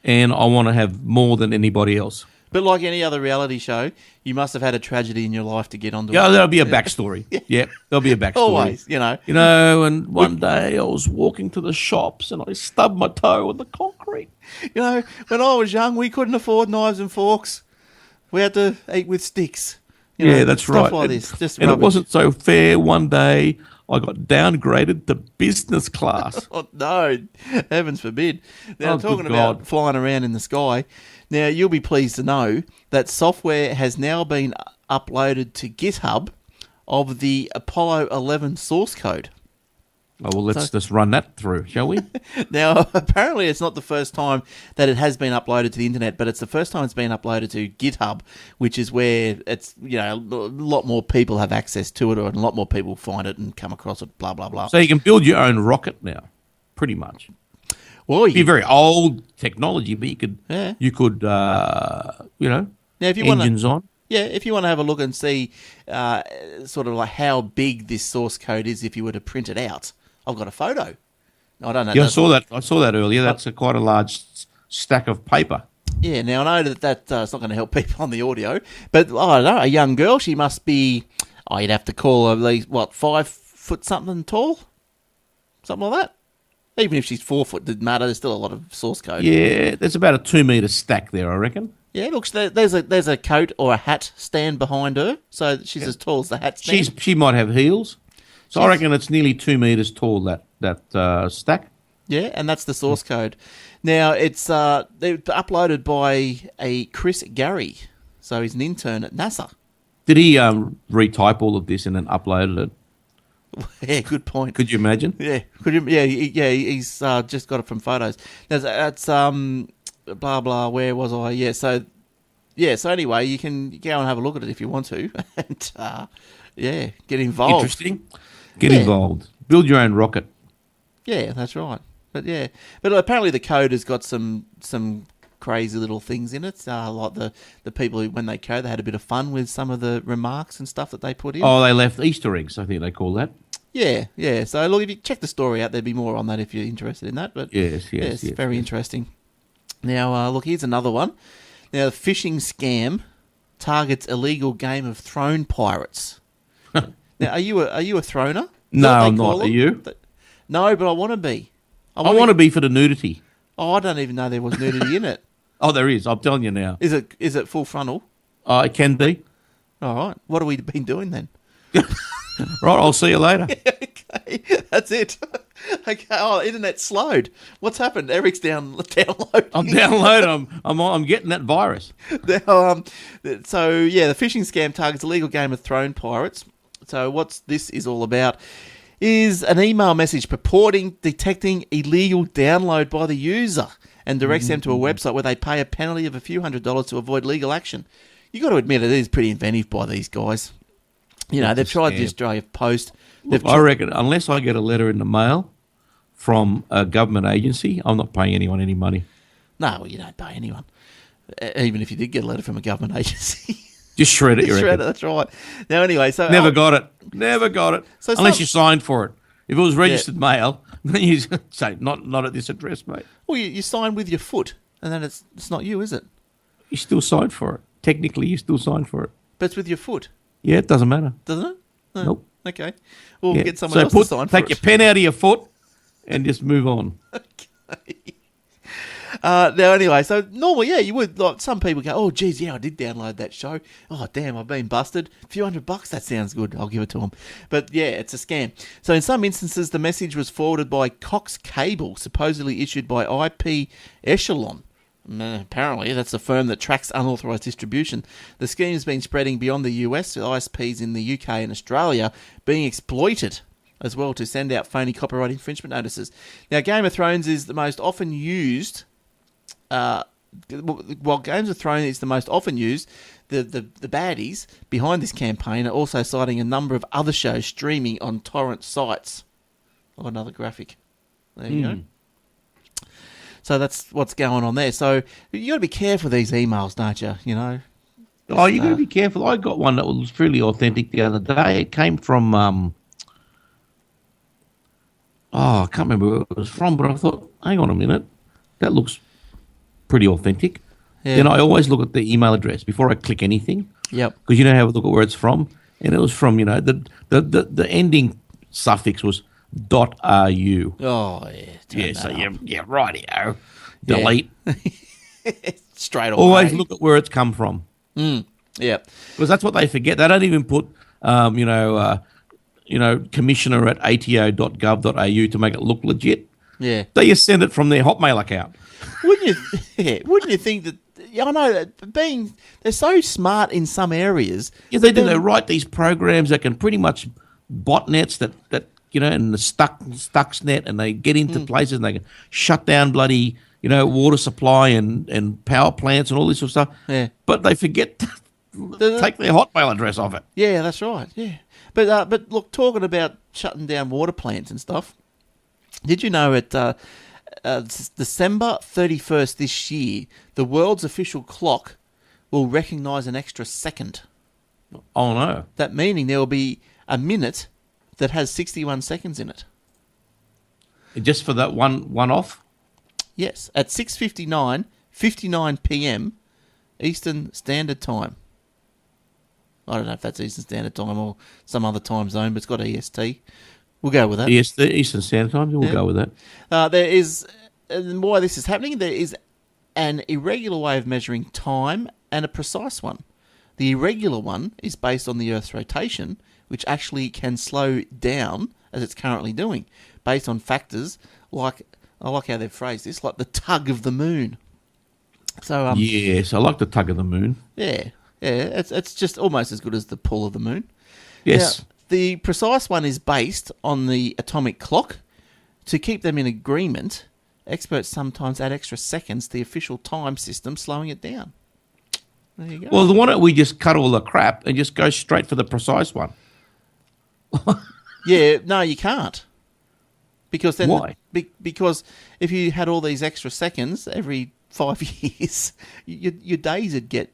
And I want to have more than anybody else. But like any other reality show, you must have had a tragedy in your life to get onto it. Yeah, there'll be a backstory. Yeah, there'll be a backstory. Always, and one day I was walking to the shops and I stubbed my toe on the concrete. When I was young, we couldn't afford knives and forks. We had to eat with sticks. That's stuff right. Like this. Just and it wasn't so fair. One day I got downgraded to business class. Oh, no, heavens forbid. Now, talking about flying around in the sky, now you'll be pleased to know that software has now been uploaded to GitHub of the Apollo 11 source code. Oh, well, let's just run that through, shall we? Now, apparently it's not the first time that it has been uploaded to the internet, but it's the first time it's been uploaded to GitHub, which is where it's, a lot more people have access to it, or a lot more people find it and come across it, blah, blah, blah. So you can build your own rocket now, pretty much. Well, it'd be very old technology, but you could, now, if you engines on. Yeah, if you want to have a look and see sort of like how big this source code is if you were to print it out. I've got a photo. I don't know. Yeah, I saw that earlier. That's quite a large stack of paper. Yeah, now I know that's not going to help people on the audio, but I don't know, a young girl, she must be, you'd have to call her at least, 5 foot something tall? Something like that? Even if she's 4 foot, didn't matter, there's still a lot of source code. Yeah, there's about a 2 metre stack there, I reckon. Yeah, look, there's a coat or a hat stand behind her, so she's as tall as the hat stand. She might have heels. So I reckon it's nearly 2 metres tall, that stack. Yeah, and that's the source code. Now, it's they're uploaded by a Chris Gary, so he's an intern at NASA. Did he retype all of this and then uploaded it? Yeah, good point. Could you imagine? Yeah, he's just got it from photos. That's blah blah. Where was I? So anyway, you can go and have a look at it if you want to, and get involved. Interesting. Get involved. Build your own rocket. Yeah, that's right. But yeah, but apparently the code has got some crazy little things in it. Like the people who, when they code, they had a bit of fun with some of the remarks and stuff that they put in. Oh, they left Easter eggs, I think they call that. Yeah. So look, if you check the story out, there'd be more on that if you're interested in that. But yes, very interesting. Now, look, here's another one. Now, the phishing scam targets illegal Game of Thrones pirates. Now, are you a throner? No, I'm not. Are you? No, but I want to be. I want to be for the nudity. Oh, I don't even know there was nudity in it. Oh, there is. I'm telling you now. Is it full frontal? It can be. All right. What have we been doing then? Right, I'll see you later. Okay, that's it. Okay. Oh, internet slowed. What's happened? Eric's downloading. I'm downloading. I'm getting that virus. Now, so yeah, the phishing scam targets illegal Game of Thrones pirates. So what this is all about is an email message purporting detecting illegal download by the user and directs them to a website where they pay a penalty of a few $100s to avoid legal action. You got to admit it is pretty inventive by these guys. You know, they've tried this drive post. Look, I reckon unless I get a letter in the mail from a government agency, I'm not paying anyone any money. No, well, you don't pay anyone. Even if you did get a letter from a government agency. Just shred it, you reckon? Shred it, that's right. Now, anyway, so... Never got it. So unless you signed for it. If it was registered mail, then you say, not at this address, mate. Well, you sign with your foot, and then it's not you, is it? You still signed for it. Technically, you still signed for it. But it's with your foot. Yeah, it doesn't matter. Doesn't it? No. Nope. Okay. Well, we'll get someone else to sign for it. Take your pen out of your foot and just move on. Okay. Now, anyway, so normally, yeah, you would, like, some people go, oh, geez, yeah, I did download that show. Oh, damn, I've been busted. A few $100, that sounds good. I'll give it to them. But, yeah, it's a scam. So, in some instances, the message was forwarded by Cox Cable, supposedly issued by IP Echelon. Apparently, that's a firm that tracks unauthorised distribution. The scheme has been spreading beyond the US, with ISPs in the UK and Australia being exploited as well to send out phony copyright infringement notices. Now, Game of Thrones is the most often used... while Games of Thrones is the most often used, the baddies behind this campaign are also citing a number of other shows streaming on torrent sites. Oh, another graphic. There you go. So that's what's going on there. So you got to be careful with these emails, don't you? You know. Oh, you got to be careful. I got one that was fairly authentic the other day. It came from I can't remember where it was from, but I thought, hang on a minute, that looks pretty authentic. Yeah. Then I always look at the email address before I click anything. Yep. Because you know how I look at where it's from, and it was from the ending suffix was .ru. Oh yeah. Yeah. So yeah, rightio. Delete. Straight away. Always look at where it's come from. Yeah. Because that's what they forget. They don't even put commissioner at ato.gov.au to make it look legit. Yeah. They just send it from their Hotmail account. Wouldn't you think that? Yeah, I know that they're so smart in some areas. Yeah, they do. They write these programs that can pretty much botnets that and the Stuxnet, and they get into places and they can shut down bloody water supply and power plants and all this sort of stuff. Yeah. But they forget to take their Hotmail address off it. Yeah, that's right. Yeah. But look, talking about shutting down water plants and stuff, did you know December 31st this year, the world's official clock will recognise an extra second? Oh, no. That meaning there will be a minute that has 61 seconds in it. Just for that one off? Yes, at 6:59 p.m. Eastern Standard Time. I don't know if that's Eastern Standard Time or some other time zone, but it's got EST. We'll go with that. Yes, the Eastern Standard Time. We'll go with that. There is, and why this is happening, there is an irregular way of measuring time and a precise one. The irregular one is based on the Earth's rotation, which actually can slow down, as it's currently doing, based on factors like, I like how they've phrased this, like the tug of the moon. So yes, I like the tug of the moon. Yeah, it's just almost as good as the pull of the moon. Yes. Now, the precise one is based on the atomic clock. To keep them in agreement, experts sometimes add extra seconds to the official time system, slowing it down. There you go. Well, why don't we just cut all the crap and just go straight for the precise one? Yeah, no, you can't. Because then Why? Because if you had all these extra seconds every 5 years, your days would get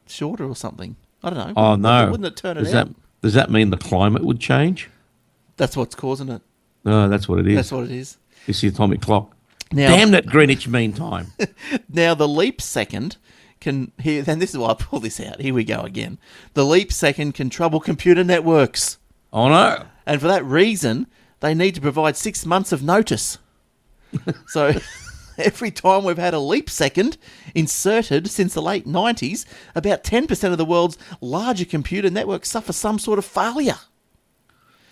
shorter or something. I don't know. Oh, no. Wouldn't it turn it out? Does that mean the climate would change? That's what's causing it. No, that's what it is. That's what it is. It's the atomic clock. Now, damn that Greenwich Mean Time. Now, the leap second can... and this is why I pull this out. Here we go again. The leap second can trouble computer networks. Oh, no. And for that reason, they need to provide 6 months of notice. So every time we've had a leap second inserted since the late 90s, about 10% of the world's larger computer networks suffer some sort of failure.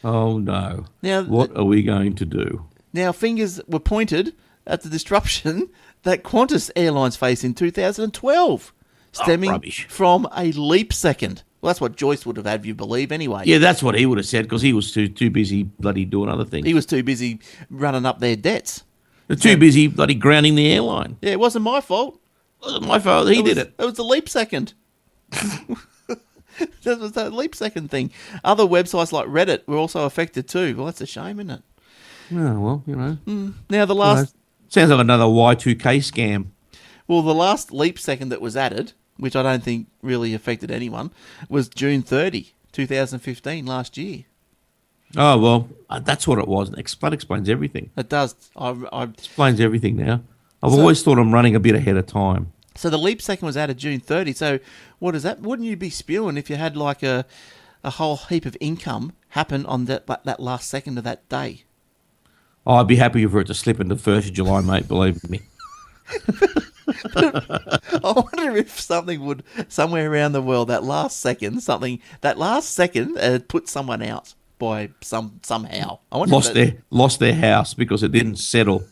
Oh, no. Now, what are we going to do? Now, fingers were pointed at the disruption that Qantas Airlines faced in 2012, stemming from a leap second. Well, that's what Joyce would have had you believe anyway. Yeah, that's what he would have said, because he was too busy bloody doing other things. He was too busy running up their debts. They're too busy bloody grounding the airline. Yeah, it wasn't my fault. It wasn't my fault. He did it. It was the leap second. That was that leap second thing. Other websites like Reddit were also affected too. Well, that's a shame, isn't it? Oh, well, you know. Now, the last... sounds like another Y2K scam. Well, the last leap second that was added, which I don't think really affected anyone, was June 30, 2015, last year. Oh, well, that's what it was. That explains everything. It does. Explains everything now. I've always thought I'm running a bit ahead of time. So the leap second was added June 30. So what is that? Wouldn't you be spewing if you had like a whole heap of income happen on that last second of that day? Oh, I'd be happy for it to slip into 1st of July, mate, believe me. I wonder if something would, somewhere around the world, that last second put someone out by somehow. I wonder lost their house because it didn't settle.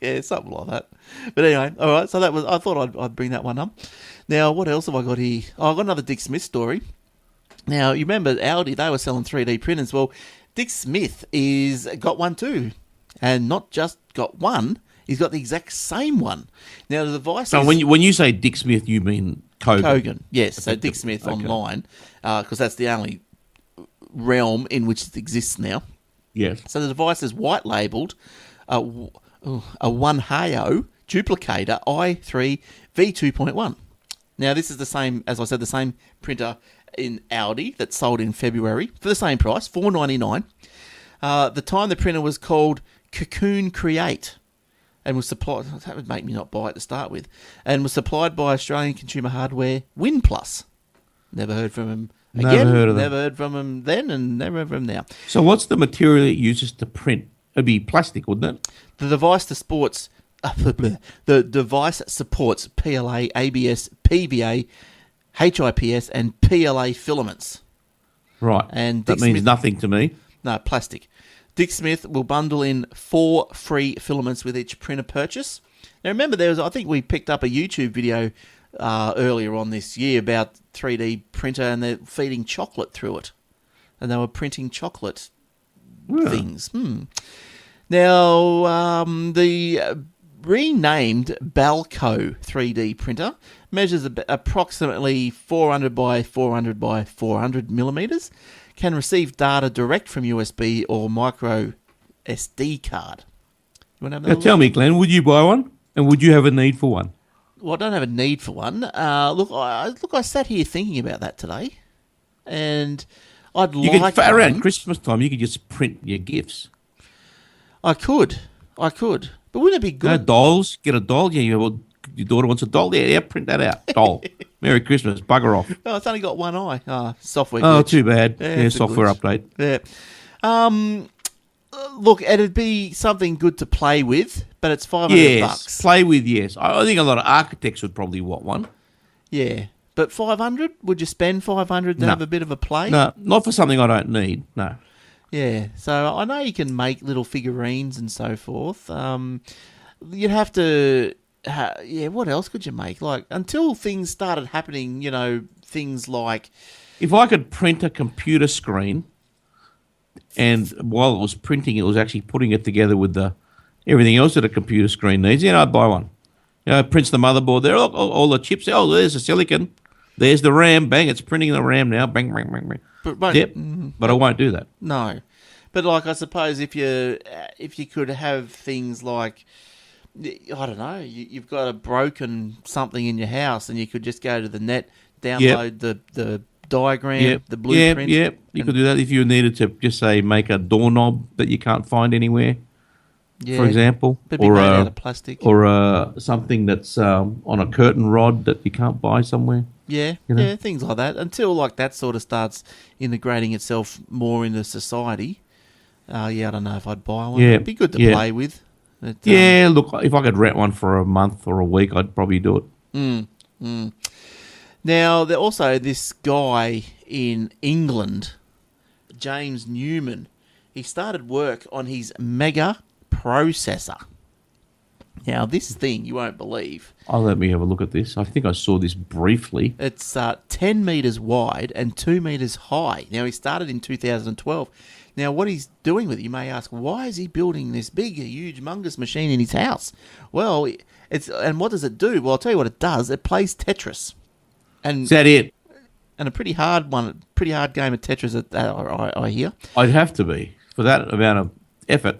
Yeah, something like that. But anyway, all right. So that was. I thought I'd bring that one up. Now, what else have I got here? Oh, I've got another Dick Smith story. Now, you remember Audi? They were selling 3D printers. Well, Dick Smith got one too, and not just got one. He's got the exact same one. Now, the device. So when you say Dick Smith, you mean Kogan? Kogan, yes. So Dick Smith online, because that's the only realm in which it exists now. Yes. So the device is white labelled a One-Hayo duplicator i3 V2.1. Now, this is the same, as I said, the same printer in Audi that sold in February for the same price, $499. The time the printer was called Cocoon Create and was supplied, that would make me not buy it to start with, and was supplied by Australian consumer hardware WinPlus. Never heard from him again. Never heard from him then, and never heard from him now. So what's the material it uses to print? It'd be plastic, wouldn't it? The device supports PLA, ABS, PVA, HIPS, and PLA filaments. Right. And that means nothing to me. No, plastic. Dick Smith will bundle in 4 free filaments with each printer purchase. Now, remember, I think we picked up a YouTube video earlier on this year about 3D printer, and they're feeding chocolate through it. And they were printing chocolate things. Now, the renamed Balco 3D printer measures approximately 400 by 400 by 400 millimeters, can receive data direct from USB or micro SD card. You want to have now tell me, Glenn, would you buy one? And would you have a need for one? Well, I don't have a need for one. Look, I sat here thinking about that today, and around Christmas time, you could just print your gifts. I could. But wouldn't it be good? No, dolls. Get a doll. Yeah, your daughter wants a doll. Yeah, print that out. Doll. Merry Christmas. Bugger off. Oh, it's only got one eye. Software glitch. Oh, too bad. Yeah, software update. Yeah. Look, it'd be something good to play with, but it's $500. Yes, play with, yes. I think a lot of architects would probably want one. Yeah. But $500? Would you spend $500 to have a bit of a play? No, not for something I don't need. No. Yeah, so I know you can make little figurines and so forth. You'd have to... what else could you make? Like, until things started happening, things like... If I could print a computer screen, and while it was printing, it was actually putting it together with everything else that a computer screen needs, I'd buy one. It prints the motherboard there, all the chips. Oh, there's the silicon. There's the RAM. Bang, it's printing the RAM now. Bang, bang, bang, bang. But I won't do that. No. But like, I suppose if you could have things like, I don't know, you've got a broken something in your house, and you could just go to the net, download the diagram, the blueprint. Yep. You could do that if you needed to just say make a doorknob that you can't find anywhere, for example, but be made out of plastic, or something that's on a curtain rod that you can't buy somewhere. Yeah, things like that. Until like that sort of starts integrating itself more into society. I don't know if I'd buy one. It'd be good to play with. But, look, if I could rent one for a month or a week, I'd probably do it. Now, also this guy in England, James Newman, he started work on his mega processor. Now, this thing, you won't believe. Oh, let me have a look at this. I think I saw this briefly. It's 10 metres wide and 2 metres high. Now, he started in 2012. Now, what he's doing with it, you may ask, why is he building this big, huge, humongous machine in his house? Well, and what does it do? Well, I'll tell you what it does. It plays Tetris. And is that it? And a pretty hard game of Tetris, I hear. I'd have to be for that amount of effort.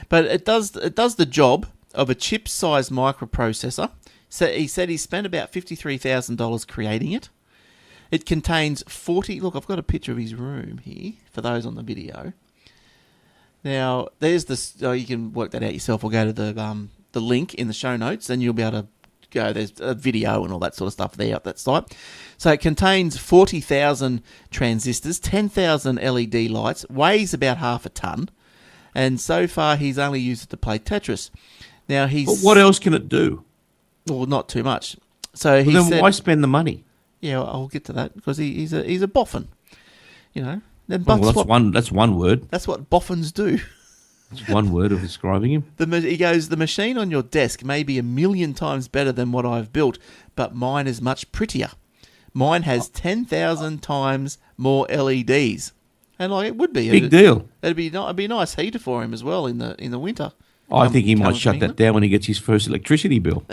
But it does the job of a chip-sized microprocessor. So he said he spent about $53,000 creating it. It contains 40... Look, I've got a picture of his room here for those on the video. Now, there's this... you can work that out yourself. Or go to the link in the show notes, and you'll be able to go. There's a video and all that sort of stuff there at that site. So it contains 40,000 transistors, 10,000 LED lights, weighs about half a ton, and so far he's only used it to play Tetris. Now But what else can it do? Well, not too much. So he then said, why spend the money? Yeah, I'll get to that because he's a boffin, you know. That's one word. That's what boffins do. It's one word of describing him. He goes, the machine on your desk may be 1,000,000 times better than what I've built, but mine is much prettier. Mine has 10,000 times more LEDs, and like it would be big deal. It'd be a nice heater for him as well in the winter. I think he might shut that down when he gets his first electricity bill.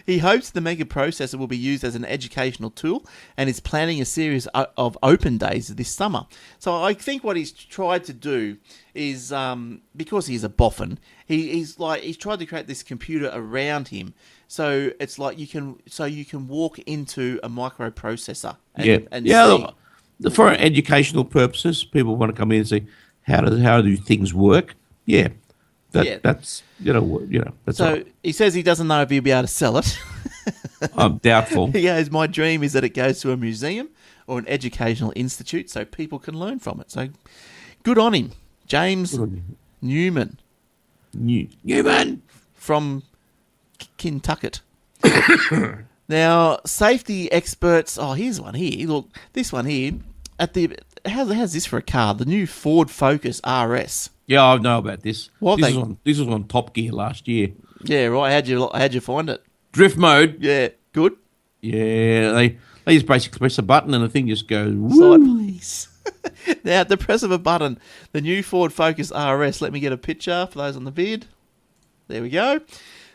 He hopes the mega processor will be used as an educational tool and is planning a series of open days this summer. So I think what he's tried to do is, because he's a boffin, he's tried to create this computer around him. So it's like you can walk into a microprocessor and see. Look, for educational purposes, people want to come in and say, how do things work? Yeah. That's that's so right. He says he doesn't know if he'll be able to sell it. I'm doubtful. He goes, my dream is that it goes to a museum or an educational institute so people can learn from it. So good on him. James Newman. Newman from Kentucky. Now, safety experts. Oh, here's one here. Look, this one here. How's this for a car? The new Ford Focus RS. Yeah, I know about this. This was on Top Gear last year. Yeah, right. How'd you find it? Drift mode. Yeah, good. Yeah, they just basically press a button and the thing just goes sideways. Now, at the press of a button, the new Ford Focus RS. Let me get a picture for those on the vid. There we go.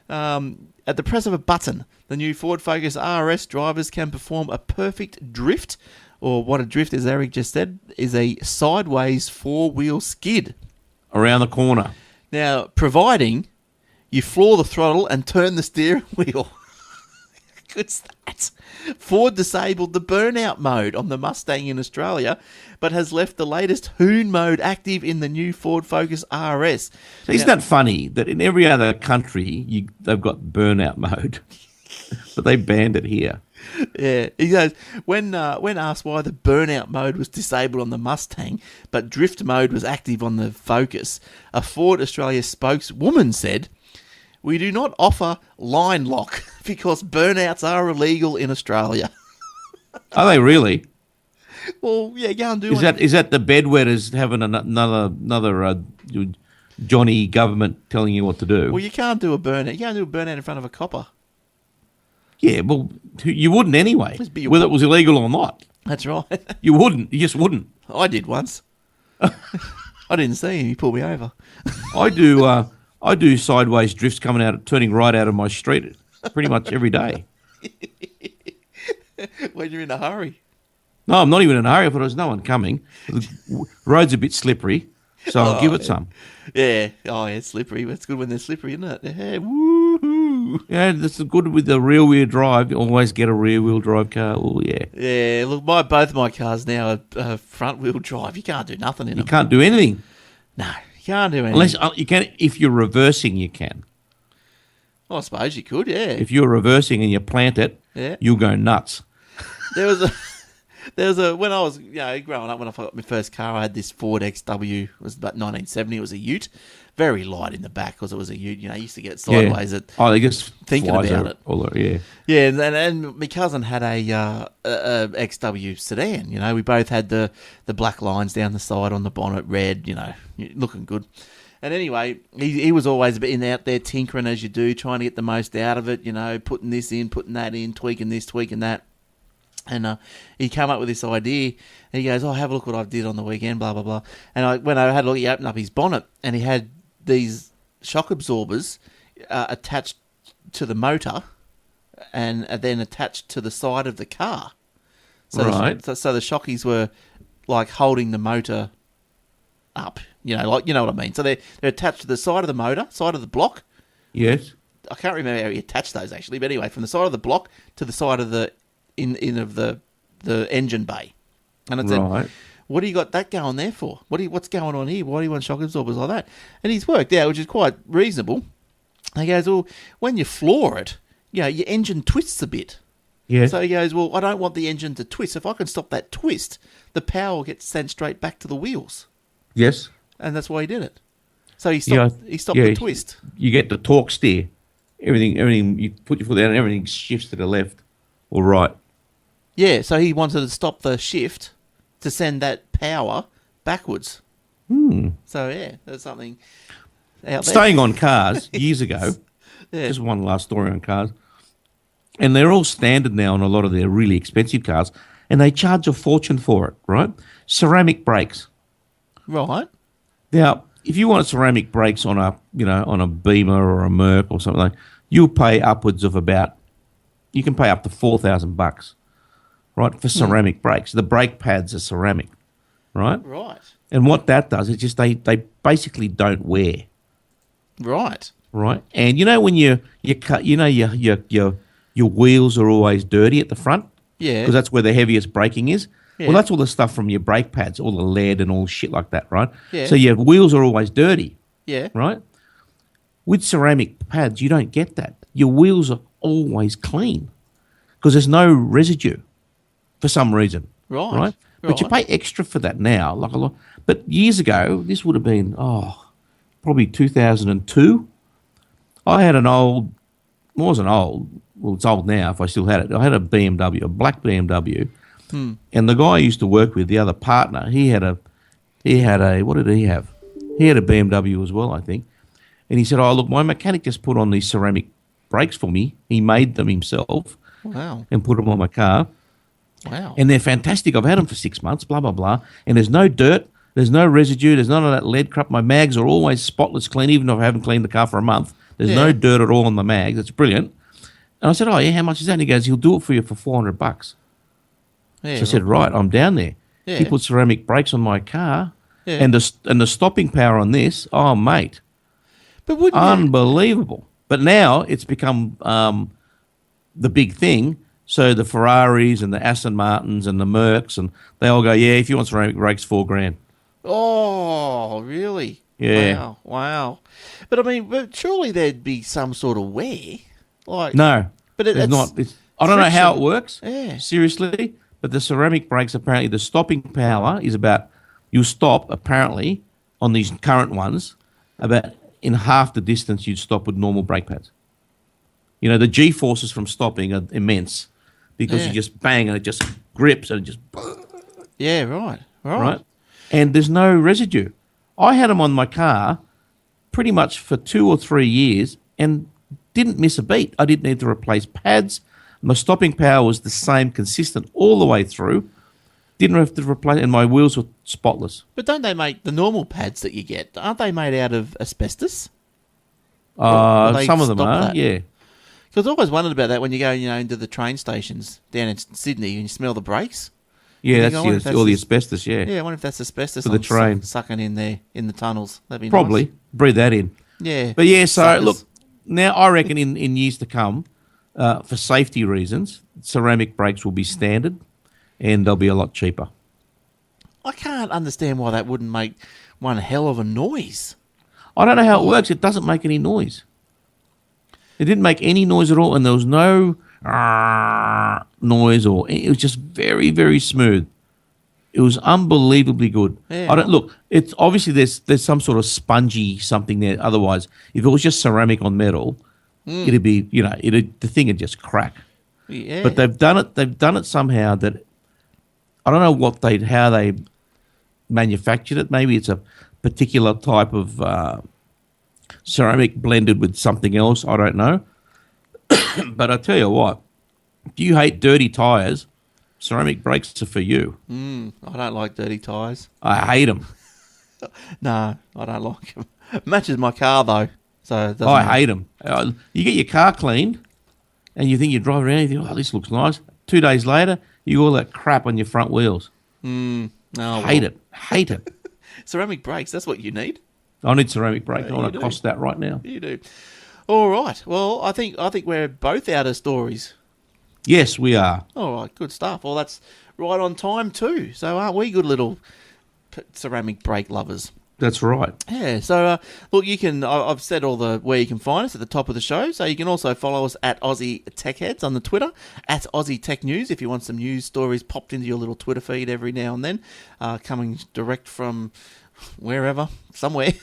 At the press of a button, the new Ford Focus RS drivers can perform a perfect drift, or what a drift, as Eric just said, is a sideways four-wheel skid. Around the corner. Now, providing you floor the throttle and turn the steering wheel. How good's that? Ford disabled the burnout mode on the Mustang in Australia, but has left the latest Hoon mode active in the new Ford Focus RS. So isn't that funny that in every other country they've got burnout mode, but they banned it here? Yeah, he goes, when asked why the burnout mode was disabled on the Mustang, but drift mode was active on the Focus, a Ford Australia spokeswoman said, "We do not offer line lock because burnouts are illegal in Australia." Are they really? Well, yeah, go and do it. Is that the bedwetters having another Johnny government telling you what to do? Well, you can't do a burnout. You can't do a burnout in front of a copper. Yeah, well, you wouldn't anyway, whether it was illegal or not. That's right. You wouldn't. You just wouldn't. I did once. I didn't see him. He pulled me over. I do sideways drifts turning right out of my street pretty much every day. When you're in a hurry. No, I'm not even in a hurry. I thought there was no one coming. The road's a bit slippery. So I'll give it some. Yeah. Oh, yeah, it's slippery. It's good when they're slippery, isn't it? Yeah. Woohoo. Yeah, that's good with the rear-wheel drive. You always get a rear-wheel drive car. Oh, yeah. Yeah, look, both my cars now are front-wheel drive. You can't do nothing in them. You can't do anything. No, you can't do anything. Unless you can, if you're reversing, you can. Well, I suppose you could, yeah. If you're reversing and you plant it, you'll go nuts. There was a when I was growing up, when I got my first car, I had this Ford XW. It was about 1970. It was a Ute, very light in the back because it was a Ute. I used to get sideways at they just thinking about it. Yeah, and my cousin had a XW sedan. We both had the black lines down the side on the bonnet, red. Looking good. And anyway, he was always out there tinkering as you do, trying to get the most out of it. Putting this in, putting that in, tweaking this, tweaking that. And he came up with this idea. And he goes, "Oh, have a look what I did on the weekend, blah, blah, blah." And when I had a look, he opened up his bonnet and he had these shock absorbers attached to the motor and then attached to the side of the car. So so the shockies were like holding the motor up, you know what I mean. So they're attached to the side of the motor, side of the block. Yes. I can't remember how he attached those actually, but anyway, from the side of the block to the side of the in of the engine bay. And I said, "What do you got that going there for? What's going on here? Why do you want shock absorbers like that?" And he's worked out, which is quite reasonable. And he goes, "Well, when you floor it, your engine twists a bit." Yeah. So he goes, "Well, I don't want the engine to twist. If I can stop that twist, the power will get sent straight back to the wheels." Yes. And that's why he did it. So he stopped the twist. You get the torque steer. Everything, you put your foot down and everything shifts to the left or right. Yeah, so he wanted to stop the shift to send that power backwards. So, yeah, there's something out there. Staying on cars, years ago, just one last story on cars, and they're all standard now on a lot of their really expensive cars, and they charge a fortune for it, right? Ceramic brakes. Right. Now, if you want ceramic brakes on a Beamer or a Merc or something like, you'll pay upwards of you can pay up to $4,000, right, for ceramic brakes. The brake pads are ceramic, right? Right. And what that does is just they basically don't wear. Right. Right. And when your wheels are always dirty at the front. Yeah. Because that's where the heaviest braking is. Yeah. Well, that's all the stuff from your brake pads, all the lead and all shit like that, right? Yeah. So your wheels are always dirty. Yeah. Right? With ceramic pads, you don't get that. Your wheels are always clean because there's no residue for some reason. Right? But you pay extra for that now, like a lot. But years ago, this would have been, probably 2002. I had it's old now if I still had it. I had a BMW, a black BMW. And the guy I used to work with, the other partner, he had a, what did he have? He had a BMW as well, I think. And he said, "Oh, look, my mechanic just put on these ceramic brakes for me. He made them himself." Wow. And put them on my car. Wow. And they're fantastic. I've had them for 6 months, blah, blah, blah. And there's no dirt. There's no residue. There's none of that lead crap. My mags are always spotless clean, even if I haven't cleaned the car for a month. There's no dirt at all on the mags. It's brilliant. And I said, "Oh, yeah, how much is that?" And he goes, "He'll do it for you for $400. Yeah, so I said, "Right, I'm down there." Yeah. He put ceramic brakes on my car. Yeah. And the stopping power on this, oh, mate. But wouldn't unbelievable. But now it's become the big thing. So the Ferraris and the Aston Martins and the Mercs, and they all go, "Yeah, if you want ceramic brakes, $4,000. Oh, really? Yeah. Wow. But I mean, surely there'd be some sort of wear. No, but it's not. I don't know how it works. Yeah. Seriously, but the ceramic brakes, apparently the stopping power is you'll stop apparently on these current ones about in half the distance you'd stop with normal brake pads. The G-forces from stopping are immense because you just bang and it just grips and it just... Yeah, right. And there's no residue. I had them on my car pretty much for 2 or 3 years and didn't miss a beat. I didn't need to replace pads. My stopping power was the same, consistent all the way through. Didn't have to replace, and my wheels were spotless. But don't they make the normal pads that you get? Aren't they made out of asbestos? Some of them are, yeah. Because I always wondered about that when you go, into the train stations down in Sydney and you smell the brakes. Yeah, I wonder if that's all the asbestos, yeah. Yeah, I wonder if that's asbestos For the train. sucking in there in the tunnels. That'd be Probably. nice. Breathe that in. Yeah. But yeah, so Suckers. look, now I reckon in years to come, for safety reasons, ceramic brakes will be standard and they'll be a lot cheaper. I can't understand why that wouldn't make one hell of a noise. I don't know how it works. It doesn't make any noise. It didn't make any noise at all, and there was no noise, or it was just very, very smooth. It was unbelievably good. Yeah. I don't look. It's obviously there's some sort of spongy something there. Otherwise, if it was just ceramic on metal, it'd be the thing would just crack. Yeah. But they've done it. They've done it somehow that I don't know how they manufactured it. Maybe it's a particular type of ceramic blended with something else. I don't know. But I tell you what, if you hate dirty tires, ceramic brakes are for you. I don't like dirty tyres. I hate them. No, I don't like them. Matches my car though, so it doesn't I matter. hate them. You get your car cleaned, and you think you drive around, you think, oh, this looks nice. 2 days later, you got all that crap on your front wheels. No, Hate it. Ceramic brakes, that's what you need. I need ceramic brakes. I you want do. to cost that right now. You do. All right. Well, I think we're both out of stories. Yes, we are. All right, good stuff. Well, that's right on time too. So aren't we good little ceramic brake lovers? That's right. Yeah, so look, you can. I've said all the where you can find us at the top of the show. So you can also follow us at Aussie Tech Heads on the Twitter, at Aussie Tech News if you want some news stories popped into your little Twitter feed every now and then, coming direct from wherever, somewhere.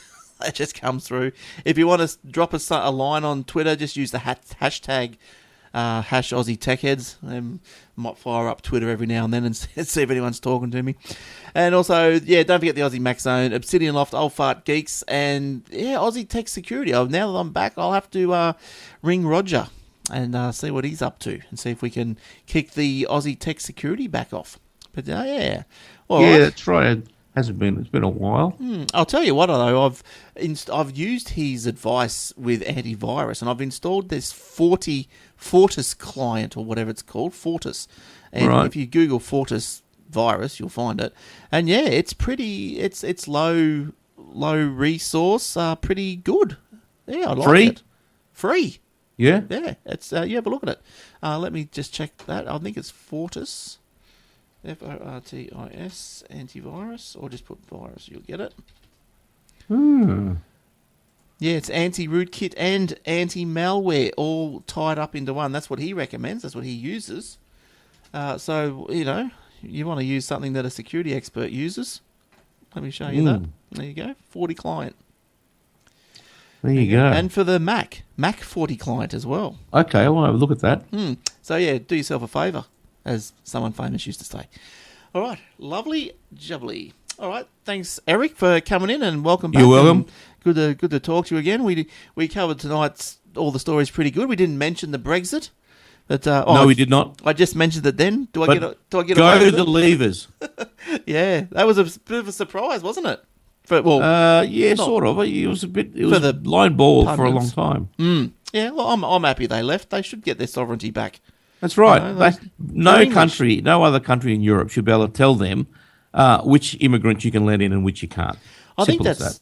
That just comes through. If you want to drop us a line on Twitter, just use the hashtag hash Aussie Tech Heads. Might fire up Twitter every now and then and see if anyone's talking to me. And also, yeah, don't forget the Aussie Mac Zone, Obsidian Loft, Old Fart Geeks, and yeah, Aussie Tech Security. Now that I'm back, I'll have to ring Roger and see what he's up to and see if we can kick the Aussie Tech Security back off. But yeah, all right. That's right. It's been a while. I'll tell you what, though, I've used his advice with antivirus, and I've installed this Fortis client or whatever it's called, Fortis. And Right. if you Google Fortis virus, you'll find it. And yeah, it's pretty. It's low resource, pretty good. Yeah, I like Free? it. Free. Yeah. Yeah, it's you have a look at it. Let me just check that. I think it's Fortis. Fortis antivirus, or just put virus, you'll get it. Yeah, it's anti-rootkit and anti-malware all tied up into one. That's what he recommends. That's what he uses. So, you want to use something that a security expert uses. Let me show you that. There you go, 40 client. There you go. And for the Mac 40 client as well. Okay, I want to have a look at that. So, yeah, do yourself a favour, as someone famous used to say. All right, lovely jubbly. All right, thanks, Eric, for coming in, and welcome back. You're welcome. Good to talk to you again. We covered tonight's all the stories pretty good. We didn't mention the Brexit, but No, we did not. I just mentioned it then. Do I get Go away to with the it? levers. Yeah, that was a bit of a surprise, wasn't it? Not- Sort of. It was For the line ball for a long pundits. time. Yeah, well, I'm happy they left. They should get their sovereignty back. That's right. they're English. No other country in Europe should be able to tell them which immigrants you can let in and which you can't. I think Simple as that.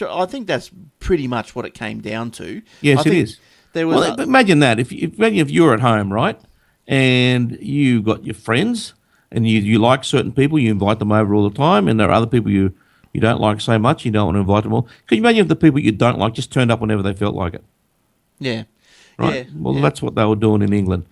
I think that's pretty much what it came down to. Yes, I it think is. There was Well, imagine that. Imagine if you're at home, right, and you got your friends, and you like certain people, you invite them over all the time, and there are other people you don't like so much, you don't want to invite them all. Can you imagine if the people you don't like just turned up whenever they felt like it? yeah, Right. yeah, Well, yeah. that's what they were doing in England.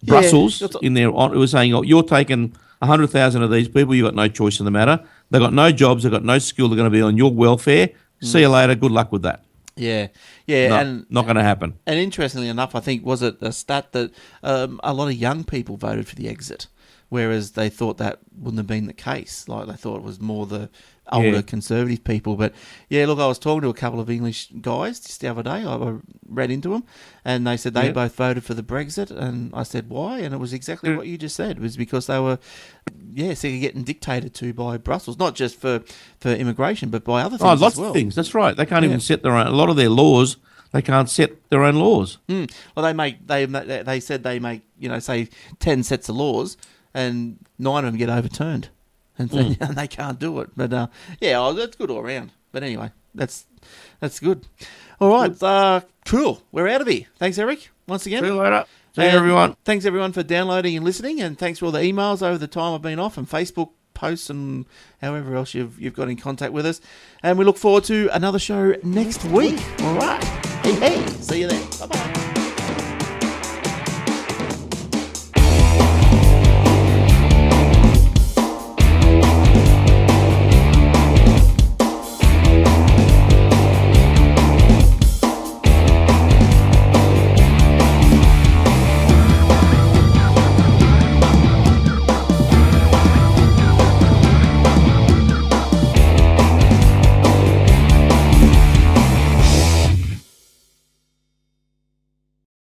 Yeah, Brussels, that's- in there, it was saying, "Oh, you're taking 100,000 of these people. You got no choice in the matter. They got no jobs. They got no skill. They're going to be on your welfare. See you later. Good luck with that. yeah. No, not going to happen." And interestingly enough, I think was it a stat that a lot of young people voted for the exit, whereas they thought that wouldn't have been the case. Like they thought it was more the older Yeah. conservative people. But yeah, look, I was talking to a couple of English guys just the other day. I read into them, and they said they Yeah. both voted for the Brexit. And I said why, and it was exactly what you just said. It was because they were sick of getting dictated to by Brussels, not just for immigration, but by other things Oh, lots as well. of things. That's right. They can't Yeah. even set their own. A lot of their laws, they can't set their own laws. Well, they said they make say 10 sets of laws, and 9 of them get overturned, and they can't do it. But that's good all around. But anyway, that's good. All right, cool. We're out of here. Thanks, Eric, once again. See you later. See you, everyone. Thanks, everyone, for downloading and listening, and thanks for all the emails over the time I've been off, and Facebook posts and however else you've got in contact with us. And we look forward to another show next week. All right. Hey, see you then. Bye-bye.